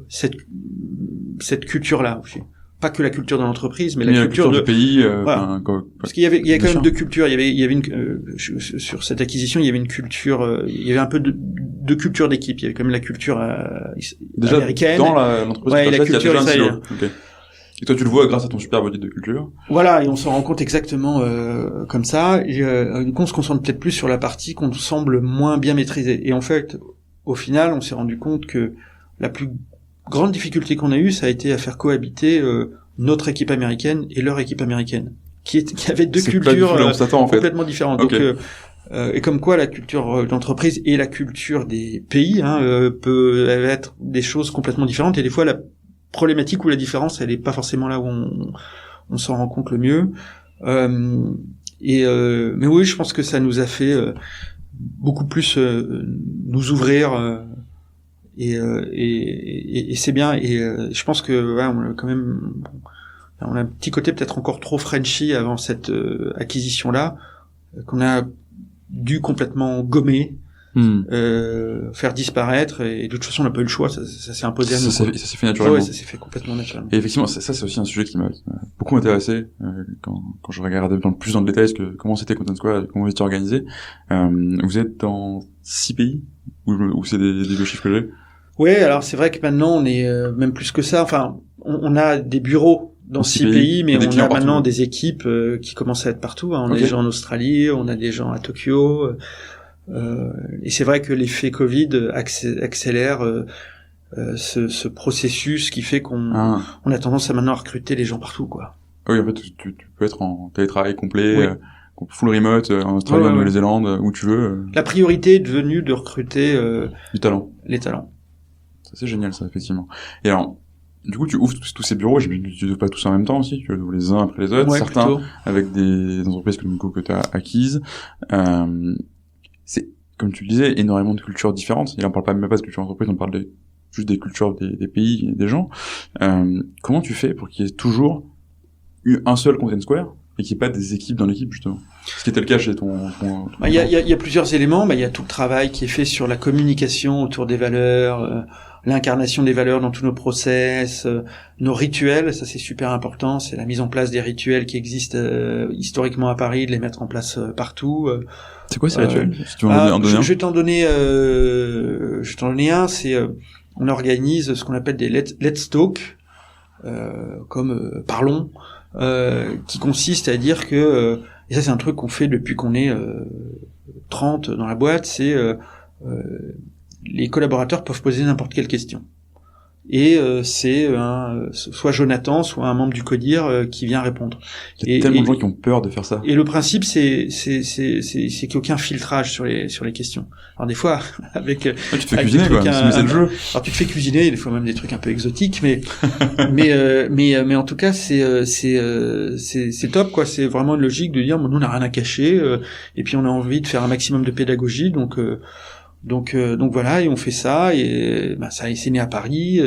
cette culture-là aussi. Pas que la culture de l'entreprise, mais la culture du pays. Voilà. Parce qu'il y avait quand même 2 cultures. Il y avait sur cette acquisition, il y avait une culture. Il y avait un peu de culture d'équipe. Il y avait quand même la culture déjà américaine. Dans l'entreprise. Ouais, et la culture israélienne. Okay. Et toi, tu le vois grâce à ton super audit de culture. Voilà, et on s'en rend compte exactement comme ça. Et on se concentre peut-être plus sur la partie qu'on semble moins bien maîtriser. Et en fait, au final, on s'est rendu compte que la plus grande difficulté qu'on a eue, ça a été à faire cohabiter notre équipe américaine et leur équipe américaine, qui avait 2 cultures complètement différentes. Okay. Donc, et comme quoi la culture d'entreprise et la culture des pays peut être des choses complètement différentes. Et des fois, la problématique ou la différence, elle est pas forcément là où on s'en rend compte le mieux. Mais oui, je pense que ça nous a fait beaucoup plus nous ouvrir. Et c'est bien, et je pense que on a un petit côté peut-être encore trop Frenchy avant cette acquisition là qu'on a dû complètement gommer faire disparaître, et de toute façon on n'a pas eu le choix, ça s'est imposé à nous. Ça s'est fait naturellement. Ouais, ça s'est fait complètement naturellement. Et effectivement, ça c'est aussi un sujet qui m'a beaucoup intéressé quand je regardais plus dans le détail comment c'était Content Square, comment c'était organisé. Vous êtes dans 6 pays où c'est des vieux chiffres que j'ai. Ouais, alors c'est vrai que maintenant on est même plus que ça. Enfin, on a des bureaux dans 6 pays, mais on a maintenant des équipes qui commencent à être partout. On a des gens en Australie, on a des gens à Tokyo. Et c'est vrai que l'effet Covid accélère ce processus qui fait qu'on on a tendance à maintenant à recruter les gens partout, quoi. Oui, en fait, tu peux être en télétravail complet, full remote, en Australie, en Nouvelle-Zélande, où tu veux. La priorité est devenue de recruter du talent. Les talents. Ça, c'est génial, ça, effectivement. Et alors, du coup, tu ouvres tous ces bureaux, tu les ouvres pas tous en même temps aussi, tu les ouvres les uns après les autres, certains plutôt avec des entreprises que tu as acquises. C'est, comme tu le disais, énormément de cultures différentes. Et là, on parle pas même pas de culture d'entreprise, on parle juste des cultures des pays et des gens. Comment tu fais pour qu'il y ait toujours eu un seul Content Square et qu'il n'y ait pas des équipes dans l'équipe, justement? Ce qui était le cas chez ton il y a plusieurs éléments. Il y a tout le travail qui est fait sur la communication autour des valeurs, l'incarnation des valeurs dans tous nos process, nos rituels. Ça, c'est super important. C'est la mise en place des rituels qui existent historiquement à Paris, de les mettre en place partout. C'est quoi ces rituels? Si tu veux en donner un. Je vais t'en donner un. C'est on organise ce qu'on appelle des Let's Talk, comme parlons, qui consiste à dire que et ça c'est un truc qu'on fait depuis qu'on est 30 dans la boîte, c'est les collaborateurs peuvent poser n'importe quelle question. Et c'est soit Jonathan, soit un membre du CODIR qui vient répondre. Il y a tellement de gens qui ont peur de faire ça. Et le principe, c'est qu'il n'y a aucun filtrage sur les questions. Alors des fois, avec tu te fais cuisiner, quoi. C'est le jeu. Alors tu te fais cuisiner, des fois même des trucs un peu exotiques, mais en tout cas, c'est top, quoi. C'est vraiment une logique de dire, bon, nous on n'a rien à cacher, et puis on a envie de faire un maximum de pédagogie, donc voilà, et on fait ça, et ça c'est né à Paris.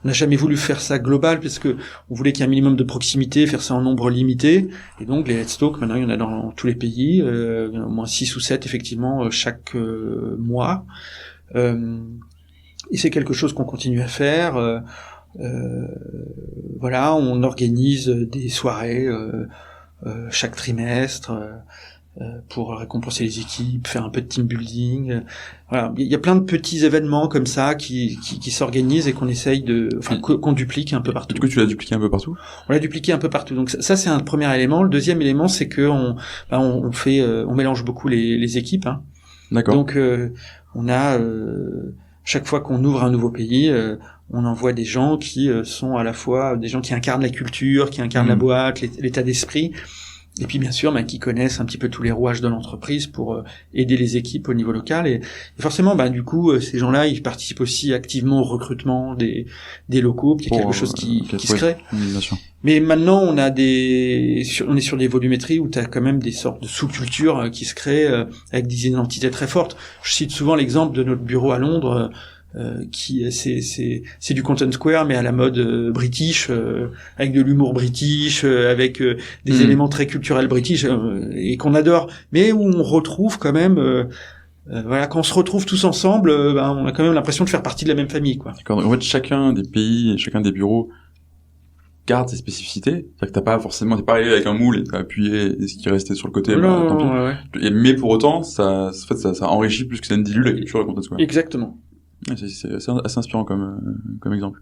On n'a jamais voulu faire ça global parce que on voulait qu'il y ait un minimum de proximité, faire ça en nombre limité. Et donc les Let's Talk, maintenant il y en a dans tous les pays, il y en a au moins 6 ou 7 effectivement chaque mois. Et c'est quelque chose qu'on continue à faire. Voilà, on organise des soirées chaque trimestre. Pour récompenser les équipes, faire un peu de team building. Voilà, il y a plein de petits événements comme ça qui s'organisent et qu'on essaye qu'on duplique un peu partout. Du coup, tu l'as dupliqué un peu partout? On l'a dupliqué un peu partout. Donc ça c'est un premier élément. Le deuxième élément, c'est que on mélange beaucoup les équipes, hein. D'accord. Donc on a chaque fois qu'on ouvre un nouveau pays, on envoie des gens qui sont à la fois des gens qui incarnent la culture, qui incarnent la boîte, l'état d'esprit. Et puis bien sûr, qui connaissent un petit peu tous les rouages de l'entreprise pour aider les équipes au niveau local. Et forcément, du coup, ces gens-là, ils participent aussi activement au recrutement des locaux, puis il y a quelque chose qui se crée. Bien sûr. Mais maintenant, on est sur des volumétries où tu as quand même des sortes de sous-cultures qui se créent avec des identités très fortes. Je cite souvent l'exemple de notre bureau à Londres. Qui c'est du Content Square mais à la mode british, avec de l'humour british, avec des éléments très culturels british et qu'on adore, mais où on retrouve quand même voilà, quand on se retrouve tous ensemble, on a quand même l'impression de faire partie de la même famille, quoi. D'accord. En fait, chacun des pays, chacun des bureaux garde ses spécificités. C'est-à-dire que t'es pas arrivé avec un moule et t'as appuyé ce qui restait sur le côté. Tant pis. Ouais. Mais pour autant, ça enrichit plus que ça ne dilue la culture de Content Square. Exactement. C'est assez inspirant comme exemple.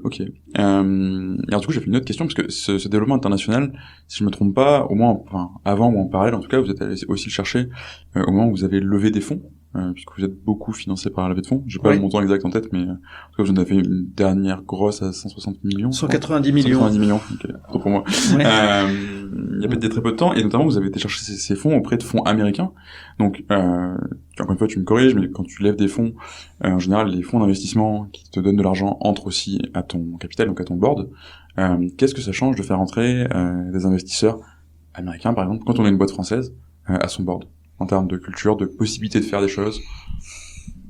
Ok. Et alors du coup, j'ai fait une autre question parce que ce développement international, si je me trompe pas, au moins, avant ou en parallèle, en tout cas, vous êtes allé aussi le chercher au moment où vous avez levé des fonds, puisque vous êêtes beaucoup financé par la levée de fonds. J'ai pas le montant exact en tête, mais en tout cas, vous en avez fait une dernière grosse à 160 millions. 190 millions. 190 millions. Ok. Trop pour moi. Ouais. Il y a peut-être très peu de temps, et notamment, vous avez été chercher ces fonds auprès de fonds américains. Donc, encore une fois, tu me corriges, mais quand tu lèves des fonds, en général, les fonds d'investissement qui te donnent de l'argent entrent aussi à ton capital, donc à ton board. Qu'est-ce que ça change de faire entrer des investisseurs américains, par exemple, quand on est une boîte française, à son board, en termes de culture, de possibilité de faire des choses?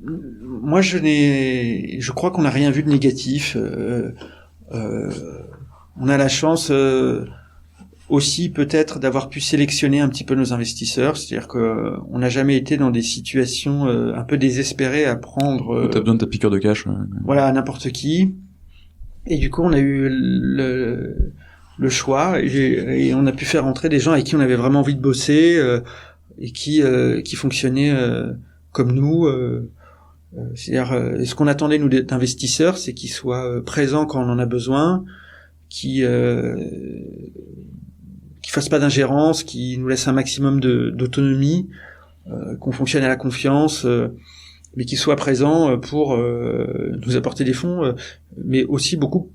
Moi, je crois qu'on n'a rien vu de négatif. On a la chance aussi peut-être d'avoir pu sélectionner un petit peu nos investisseurs, c'est-à-dire que on n'a jamais été dans des situations un peu désespérées à prendre. T'as besoin de ta piqûre de cash. Voilà, n'importe qui. Et du coup, on a eu le choix et on a pu faire rentrer des gens avec qui on avait vraiment envie de bosser et qui fonctionnaient comme nous. C'est-à-dire, ce qu'on attendait nous d'investisseurs, c'est qu'ils soient présents quand on en a besoin, qui fassent pas d'ingérence, qui nous laissent un maximum d'autonomie, qu'on fonctionne à la confiance, mais qui soient présents pour nous apporter des fonds, mais aussi beaucoup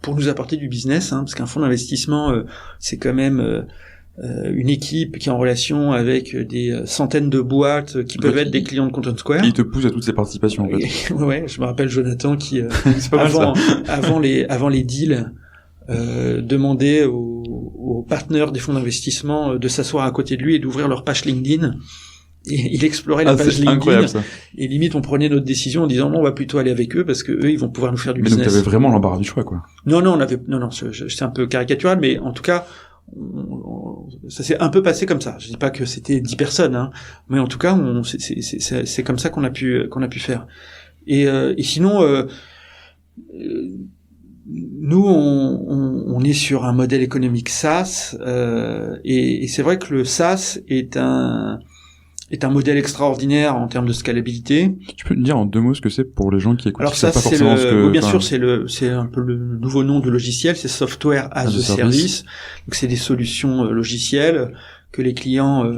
pour nous apporter du business, parce qu'un fonds d'investissement, c'est quand même une équipe qui est en relation avec des centaines de boîtes qui peuvent être des clients de Content Square. Et il te pousse à toutes ces participations, en fait. Ouais, je me rappelle Jonathan qui, c'est pas mal, avant les deals, demandait aux partenaires des fonds d'investissement de s'asseoir à côté de lui et d'ouvrir leur page LinkedIn. Et il explorait la page LinkedIn. Incroyable, ça. Et limite, on prenait notre décision en disant non, on va plutôt aller avec eux parce que eux, ils vont pouvoir nous faire du business. Mais donc, t'avais vraiment l'embarras du choix, quoi. Non, c'est un peu caricatural, mais en tout cas, ça s'est un peu passé comme ça. Je dis pas que c'était 10 personnes, mais en tout cas, c'est comme ça qu'on a pu faire. Et sinon, nous, on est sur un modèle économique SaaS, et c'est vrai que le SaaS est un modèle extraordinaire en termes de scalabilité. Tu peux me dire en 2 mots ce que c'est pour les gens qui écoutent? Alors ça, c'est bien sûr, c'est un peu le nouveau nom du logiciel, c'est Software as a Service. Donc c'est des solutions logicielles que les clients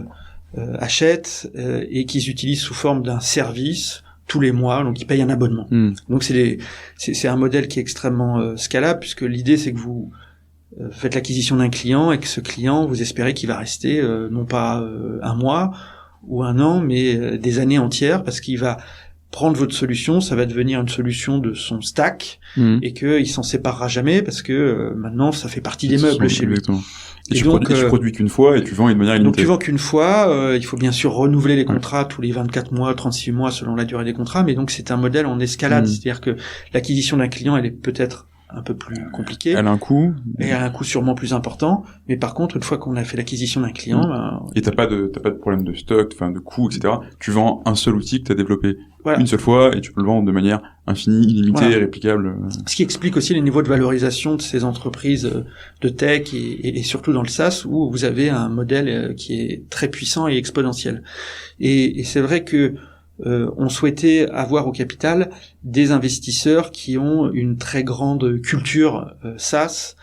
achètent et qu'ils utilisent sous forme d'un service tous les mois, donc ils payent un abonnement. Donc c'est un modèle qui est extrêmement scalable, puisque l'idée c'est que vous faites l'acquisition d'un client et que ce client, vous espérez qu'il va rester non pas un mois ou un an, mais des années entières, parce qu'il va prendre votre solution, ça va devenir une solution de son stack, et qu'il s'en séparera jamais, parce que maintenant ça fait partie des meubles chez lui. Et tu produis qu'une fois et tu vends de manière limitée. Donc tu vends qu'une fois, il faut bien sûr renouveler les contrats tous les 24 mois, 36 mois selon la durée des contrats, mais donc c'est un modèle en escalade, c'est-à-dire que l'acquisition d'un client, elle est peut-être un peu plus compliquée. Elle a un coût. Et elle a un coût sûrement plus important. Mais par contre, une fois qu'on a fait l'acquisition d'un client, et t'as pas de problème de stock, enfin, de coût, etc. Tu vends un seul outil que t'as développé voilà. Une seule fois et tu peux le vendre de manière infinie, illimitée, voilà. Réplicable. Ce qui explique aussi les niveaux de valorisation de ces entreprises de tech et surtout dans le SaaS où vous avez un modèle qui est très puissant et exponentiel. Et c'est vrai que on souhaitait avoir au capital des investisseurs qui ont une très grande culture SaaS,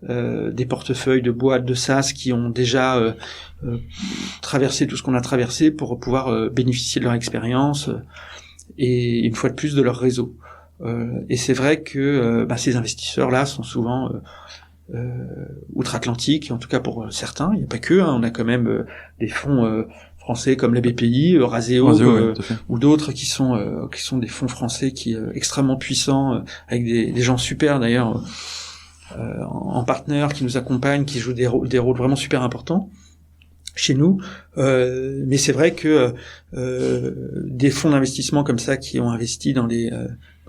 des portefeuilles de boîtes de SaaS qui ont déjà traversé tout ce qu'on a traversé pour pouvoir bénéficier de leur expérience et une fois de plus de leur réseau. Et c'est vrai que ces investisseurs-là sont souvent outre-Atlantique, en tout cas pour certains, il n'y a pas que, on a quand même des fonds français comme la BPI, Raseo, ou d'autres qui sont des fonds français qui extrêmement puissants, avec des gens super d'ailleurs en partenaire qui nous accompagnent, qui jouent des rôles vraiment super importants chez nous. Mais c'est vrai que des fonds d'investissement comme ça qui ont investi dans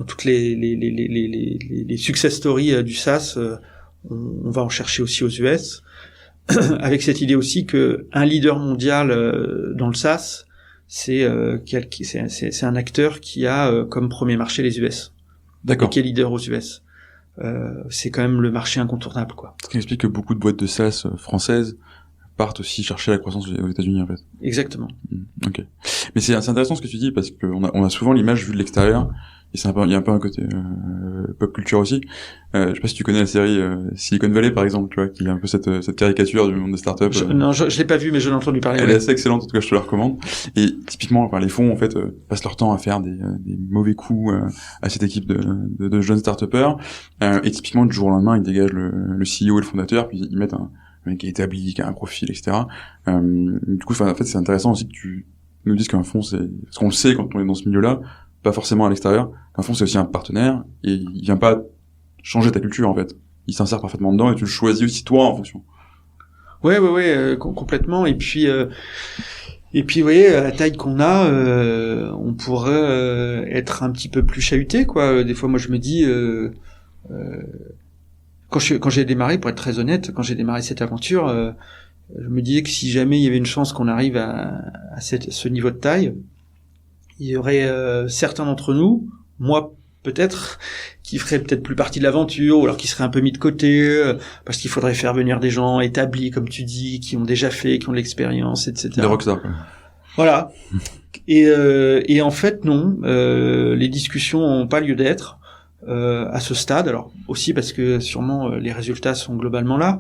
toutes les success stories du SaaS, on va en chercher aussi aux US. Avec cette idée aussi que un leader mondial dans le SaaS, c'est un acteur qui a comme premier marché les US. D'accord. Et qui est leader aux US. C'est quand même le marché incontournable, quoi. Ce qui explique que beaucoup de boîtes de SaaS françaises partent aussi chercher la croissance aux États-Unis, en fait. Exactement. Ok. Mais c'est intéressant ce que tu dis parce que on a souvent l'image vue de l'extérieur. Et il y a un peu un côté pop culture aussi. Je sais pas si tu connais la série Silicon Valley par exemple, tu vois, qui a un peu cette caricature du monde des startups. Non, je l'ai pas vu, mais je l'ai entendu parler. Elle est assez excellente, en tout cas, je te la recommande. Et typiquement, les fonds en fait passent leur temps à faire des mauvais coups à cette équipe de jeunes start-upers. Et typiquement, du jour au lendemain, ils dégagent le CEO et le fondateur, puis ils mettent un mec qui est établi, qui a un profil, etc. Du coup, en fait, c'est intéressant aussi que tu nous dises qu'un fonds, parce qu'on le sait quand on est dans ce milieu-là. Pas forcément à l'extérieur. Un fonds, c'est aussi un partenaire et il vient pas changer ta culture en fait. Il s'insère parfaitement dedans et tu le choisis aussi toi en fonction. Ouais, complètement. Et puis, vous voyez, à la taille qu'on a, on pourrait être un petit peu plus chahuté, quoi. Des fois, moi, je me dis, quand j'ai démarré, pour être très honnête, quand j'ai démarré cette aventure, je me disais que si jamais il y avait une chance qu'on arrive à ce niveau de taille, il y aurait certains d'entre nous, moi peut-être, qui feraient peut-être plus partie de l'aventure, ou alors qui seraient un peu mis de côté, parce qu'il faudrait faire venir des gens établis, comme tu dis, qui ont déjà fait, qui ont de l'expérience, etc. Des rockstars, quoi. Voilà. Et en fait, non, les discussions n'ont pas lieu d'être à ce stade. Alors aussi parce que sûrement les résultats sont globalement là,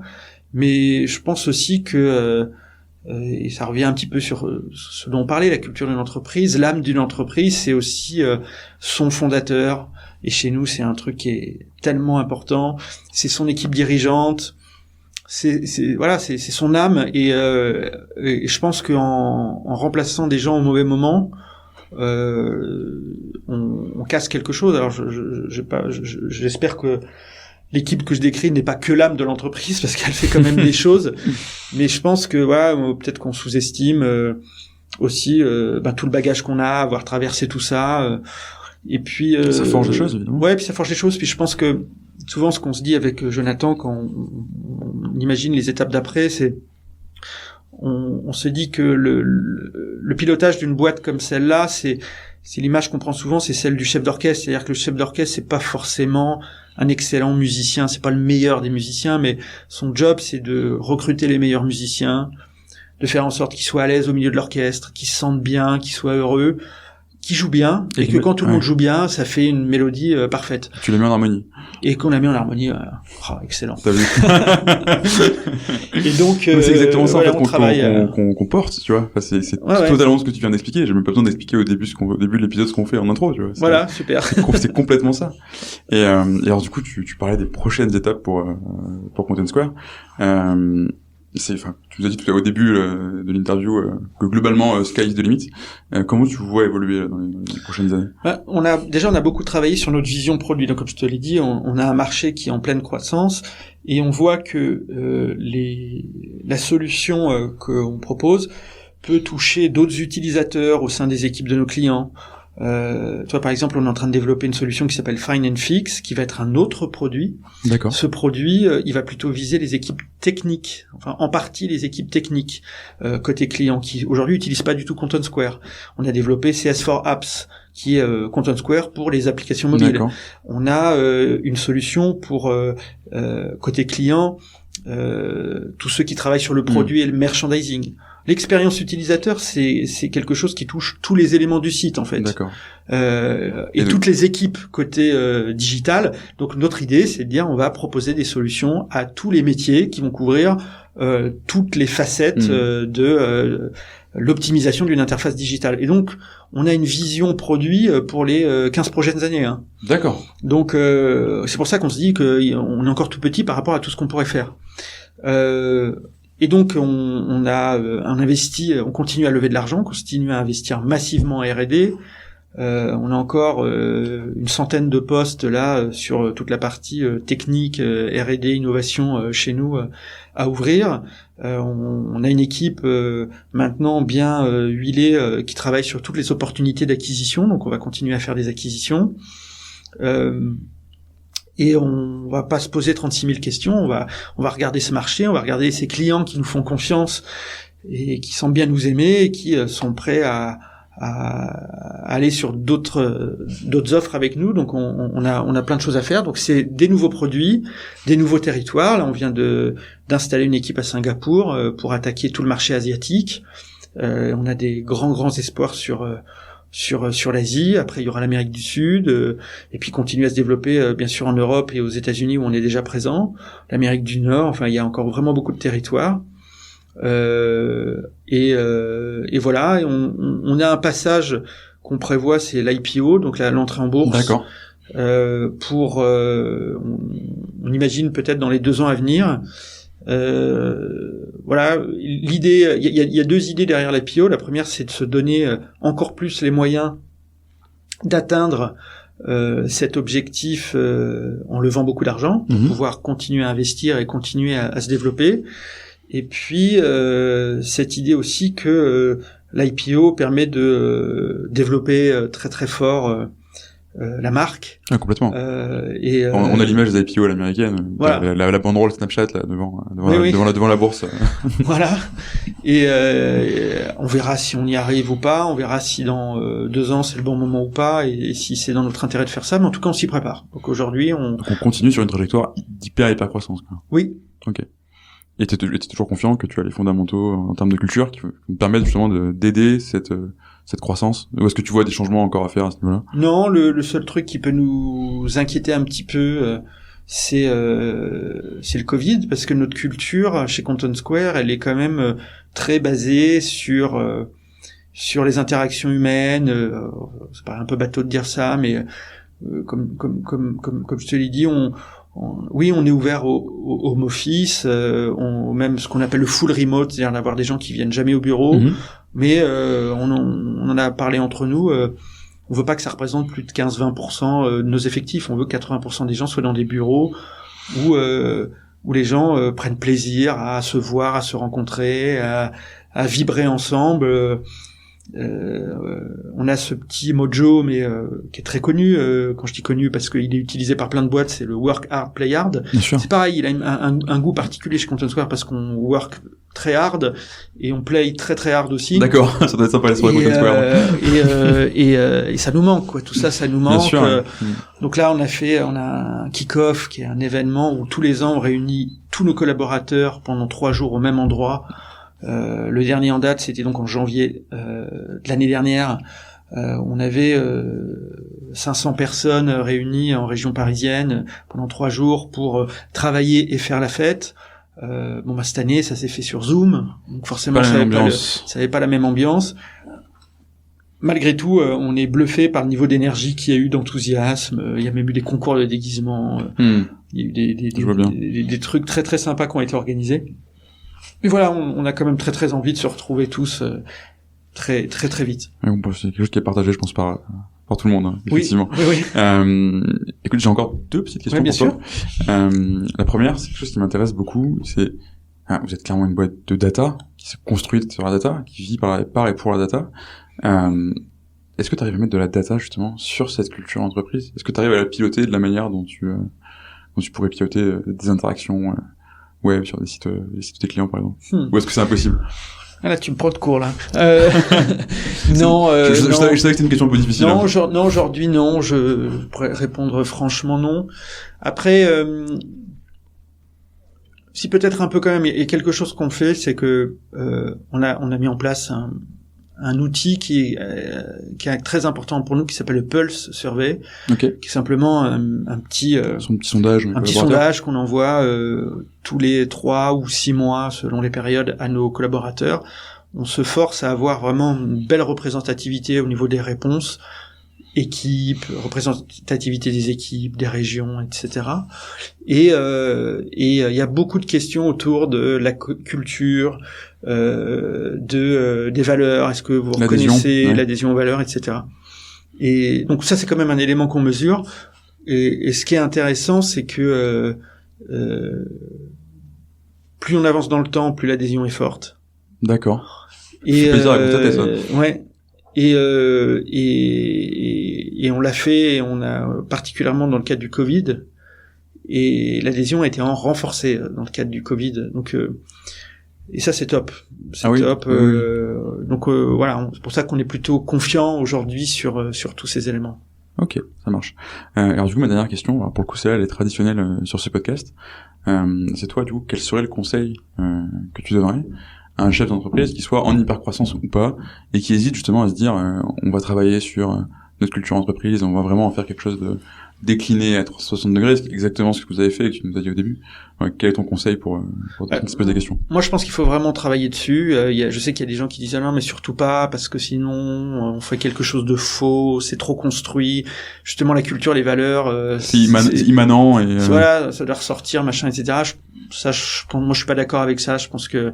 mais je pense aussi que et ça revient un petit peu sur ce dont on parlait, la culture d'une entreprise, l'âme d'une entreprise, c'est aussi son fondateur. Et chez nous, c'est un truc qui est tellement important. C'est son équipe dirigeante. C'est son âme. Et je pense qu'en remplaçant des gens au mauvais moment, on casse quelque chose. Alors, j'espère que l'équipe que je décris n'est pas que l'âme de l'entreprise, parce qu'elle fait quand même des choses. Mais je pense que peut-être qu'on sous-estime aussi tout le bagage qu'on a, avoir traversé tout ça. Et puis ça forge des choses, évidemment. Ouais, puis ça forge des choses. Puis je pense que souvent ce qu'on se dit avec Jonathan quand on imagine les étapes d'après, c'est on se dit que le pilotage d'une boîte comme celle-là, c'est l'image qu'on prend souvent, c'est celle du chef d'orchestre. C'est-à-dire que le chef d'orchestre, c'est pas forcément un excellent musicien, c'est pas le meilleur des musiciens, mais son job, c'est de recruter les meilleurs musiciens, de faire en sorte qu'ils soient à l'aise au milieu de l'orchestre, qu'ils se sentent bien, qu'ils soient heureux, qu'ils jouent bien, et que quand tout le monde joue bien, ça fait une mélodie parfaite. Tu l'as mis en harmonie. Et qu'on l'a mis en harmonie, excellent. T'as vu. Et donc, c'est exactement ça, voilà, en fait, qu'on porte, tu vois. Enfin, c'est totalement ce que tu viens d'expliquer. J'ai même pas besoin d'expliquer au début de l'épisode ce qu'on fait en intro, tu vois. Voilà, super. C'est complètement ça. Et alors, du coup, tu parlais des prochaines étapes pour Content Square. Tu nous as dit au début de l'interview que globalement sky is the limit. Comment tu vois évoluer dans les prochaines années? On a beaucoup travaillé sur notre vision produit. Donc comme je te l'ai dit, on a un marché qui est en pleine croissance et on voit que la solution qu'on propose peut toucher d'autres utilisateurs au sein des équipes de nos clients. Toi, par exemple, on est en train de développer une solution qui s'appelle Find and Fix, qui va être un autre produit. D'accord. Ce produit, il va plutôt viser les équipes techniques, enfin en partie les équipes techniques côté client, qui aujourd'hui n'utilisent pas du tout Content Square. On a développé CS4 Apps, qui est Content Square pour les applications mobiles. D'accord. On a une solution pour côté client, tous ceux qui travaillent sur le produit et le merchandising. L'expérience utilisateur, c'est quelque chose qui touche tous les éléments du site, en fait. D'accord. Et toutes les équipes côté digital. Donc notre idée, c'est de dire on va proposer des solutions à tous les métiers qui vont couvrir toutes les facettes de l'optimisation d'une interface digitale. Et donc on a une vision produit pour les 15 prochaines années. Hein. D'accord. Donc c'est pour ça qu'on se dit qu'on est encore tout petit par rapport à tout ce qu'on pourrait faire. Et donc on a investi, on continue à lever de l'argent, on continue à investir massivement en R&D. On a encore une centaine de postes là sur toute la partie technique, R&D, innovation chez nous à ouvrir. On a une équipe maintenant bien huilée qui travaille sur toutes les opportunités d'acquisition, donc on va continuer à faire des acquisitions. Et on va pas se poser 36 000 questions, on va regarder ce marché, on va regarder ces clients qui nous font confiance et qui semblent bien nous aimer et qui sont prêts à aller sur d'autres offres avec nous. Donc on a plein de choses à faire. Donc c'est des nouveaux produits, des nouveaux territoires. Là on vient d'installer une équipe à Singapour pour attaquer tout le marché asiatique. On a des grands espoirs sur l'Asie. Après il y aura l'Amérique du Sud et puis continuer à se développer bien sûr en Europe et aux États-Unis où on est déjà présent. L'Amérique du Nord. Enfin il y a encore vraiment beaucoup de territoires. Et voilà, on a un passage qu'on prévoit, c'est l'IPO, donc l'entrée en bourse. D'accord. On imagine peut-être dans les 2 ans à venir. Voilà, l'idée, il y a 2 idées derrière l'IPO. La première, c'est de se donner encore plus les moyens d'atteindre cet objectif en levant beaucoup d'argent pour pouvoir continuer à investir et continuer à se développer. Et puis cette idée aussi que l'IPO permet de développer très très fort la marque. Ah, complètement. On a l'image des IPO à l'américaine. Voilà. La banderole Snapchat là devant la bourse. Voilà. Et on verra si on y arrive ou pas. On verra si dans 2 ans c'est le bon moment ou pas, et si c'est dans notre intérêt de faire ça. Mais en tout cas, on s'y prépare. Donc aujourd'hui, on continue sur une trajectoire hyper croissance. Oui. Ok. Et t'es toujours confiant que tu as les fondamentaux en termes de culture qui permettent justement d'aider cette croissance? Ou est-ce que tu vois des changements encore à faire à ce niveau-là? Non, le seul truc qui peut nous inquiéter un petit peu, c'est le Covid, parce que notre culture chez Content Square, elle est quand même très basée sur les interactions humaines. Ça paraît un peu bateau de dire ça, mais comme je te l'ai dit, on est ouvert au home office, même ce qu'on appelle le full remote, c'est-à-dire d'avoir des gens qui viennent jamais au bureau. Mais on en a parlé entre nous. On veut pas que ça représente plus de 15-20% de nos effectifs. On veut que 80% des gens soient dans des bureaux où les gens prennent plaisir à se voir, à se rencontrer, à vibrer ensemble. On a ce petit mojo, mais qui est très connu. Quand je dis connu, parce qu'il est utilisé par plein de boîtes, c'est le work hard, play hard. C'est pareil, il a un goût particulier chez Content Square parce qu'on work très hard et on play très très hard aussi. D'accord, ça doit être sympa les soirées Content Square. Et ça nous manque, quoi. Tout ça nous manque. Bien sûr. Donc là, on a un kick-off qui est un événement où tous les ans on réunit tous nos collaborateurs pendant 3 jours au même endroit. Le dernier en date, c'était donc en janvier de l'année dernière. On avait 500 personnes réunies en région parisienne pendant 3 jours pour travailler et faire la fête. Cette année, ça s'est fait sur Zoom, donc forcément, ça avait pas la même ambiance. Malgré tout, on est bluffé par le niveau d'énergie qu'il y a eu, d'enthousiasme. Il y a même eu des concours de déguisement. Il y a eu des trucs très très sympas qui ont été organisés. Mais voilà, on a quand même très très envie de se retrouver tous très très très vite. Ouais, c'est quelque chose qui est partagé, je pense, par tout le monde, hein, effectivement. Oui. Écoute, j'ai encore 2 petites questions pour toi. La première, c'est quelque chose qui m'intéresse beaucoup, c'est vous êtes clairement une boîte de data qui s'est construite sur la data, qui vit par et pour la data. Est-ce que tu arrives à mettre de la data justement sur cette culture entreprise? Est-ce que tu arrives à la piloter de la manière dont tu pourrais piloter des interactions web sur des sites de tes clients par exemple? Ou est-ce que c'est impossible? Ah là, tu me prends de court là. Non. Je savais que c'était une question un peu difficile. Non, aujourd'hui non. Je pourrais répondre franchement non. Après, si peut-être un peu quand même. Et quelque chose qu'on fait, c'est que on a mis en place un outil qui est très important pour nous, qui s'appelle le Pulse Survey, qui est simplement un petit sondage qu'on envoie tous les 3 ou 6 mois selon les périodes à nos collaborateurs. On se force à avoir vraiment une belle représentativité au niveau des réponses, représentativité des équipes, des régions, etc. Et il y a beaucoup de questions autour de la culture, des valeurs. Est-ce que vous reconnaissez l'adhésion aux valeurs, etc. Et donc ça, c'est quand même un élément qu'on mesure. Et ce qui est intéressant, c'est que plus on avance dans le temps, plus l'adhésion est forte. D'accord. C'est plaisir à constater ça. Ouais. Et on l'a fait, et on a particulièrement dans le cadre du Covid, et l'adhésion a été renforcée dans le cadre du Covid. Donc et ça, c'est top. C'est top. Donc voilà, c'est pour ça qu'on est plutôt confiant aujourd'hui sur tous ces éléments. Ok, ça marche. Alors du coup, ma dernière question, alors pour le coup, celle-là, elle est traditionnelle sur ce podcast. C'est toi, du coup, quel serait le conseil que tu donnerais à un chef d'entreprise qui soit en hypercroissance ou pas, et qui hésite justement à se dire on va travailler sur notre culture entreprise, on va vraiment en faire quelque chose de décliné à 360 degrés, c'est exactement ce que vous avez fait et que tu nous as dit au début. Quel est ton conseil pour qui se pose des questions? Moi, je pense qu'il faut vraiment travailler dessus. Je sais qu'il y a des gens qui disent non, mais surtout pas, parce que sinon on fait quelque chose de faux, c'est trop construit. Justement, la culture, les valeurs, c'est immanent et voilà, ça doit ressortir, machin, etc. Moi, je suis pas d'accord avec ça. Je pense que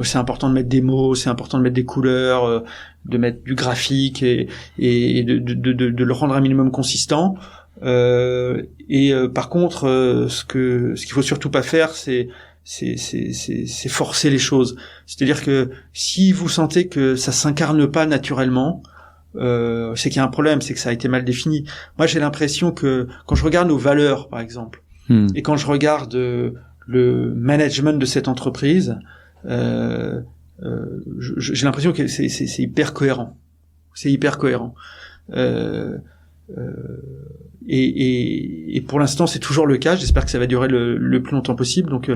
c'est important de mettre des mots, c'est important de mettre des couleurs, de mettre du graphique et de le rendre un minimum consistant. Par contre, ce qu'il faut surtout pas faire, c'est forcer les choses. C'est-à-dire que si vous sentez que ça s'incarne pas naturellement, c'est qu'il y a un problème, c'est que ça a été mal défini. Moi, j'ai l'impression que quand je regarde nos valeurs, par exemple, et quand je regarde le management de cette entreprise, j'ai l'impression que c'est hyper cohérent. C'est hyper cohérent. Et pour l'instant, c'est toujours le cas. J'espère que ça va durer le plus longtemps possible. Donc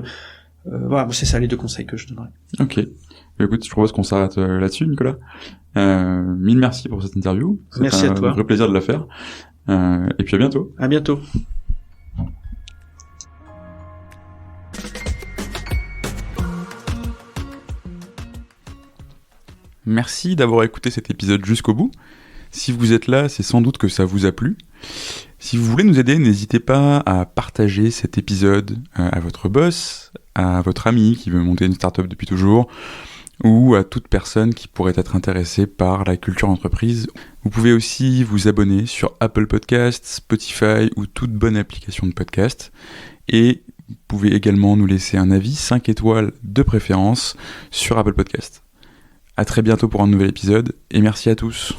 voilà, c'est ça les 2 conseils que je donnerais. Ok. Écoute, je propose qu'on s'arrête là-dessus, Nicolas. Mille merci pour cette interview. Merci à toi. C'est un vrai plaisir de la faire. Et puis à bientôt. À bientôt. Merci d'avoir écouté cet épisode jusqu'au bout. Si vous êtes là, c'est sans doute que ça vous a plu. Si vous voulez nous aider, n'hésitez pas à partager cet épisode à votre boss, à votre ami qui veut monter une startup depuis toujours, ou à toute personne qui pourrait être intéressée par la culture entreprise. Vous pouvez aussi vous abonner sur Apple Podcasts, Spotify ou toute bonne application de podcast. Et vous pouvez également nous laisser un avis 5 étoiles de préférence sur Apple Podcasts. À très bientôt pour un nouvel épisode et merci à tous.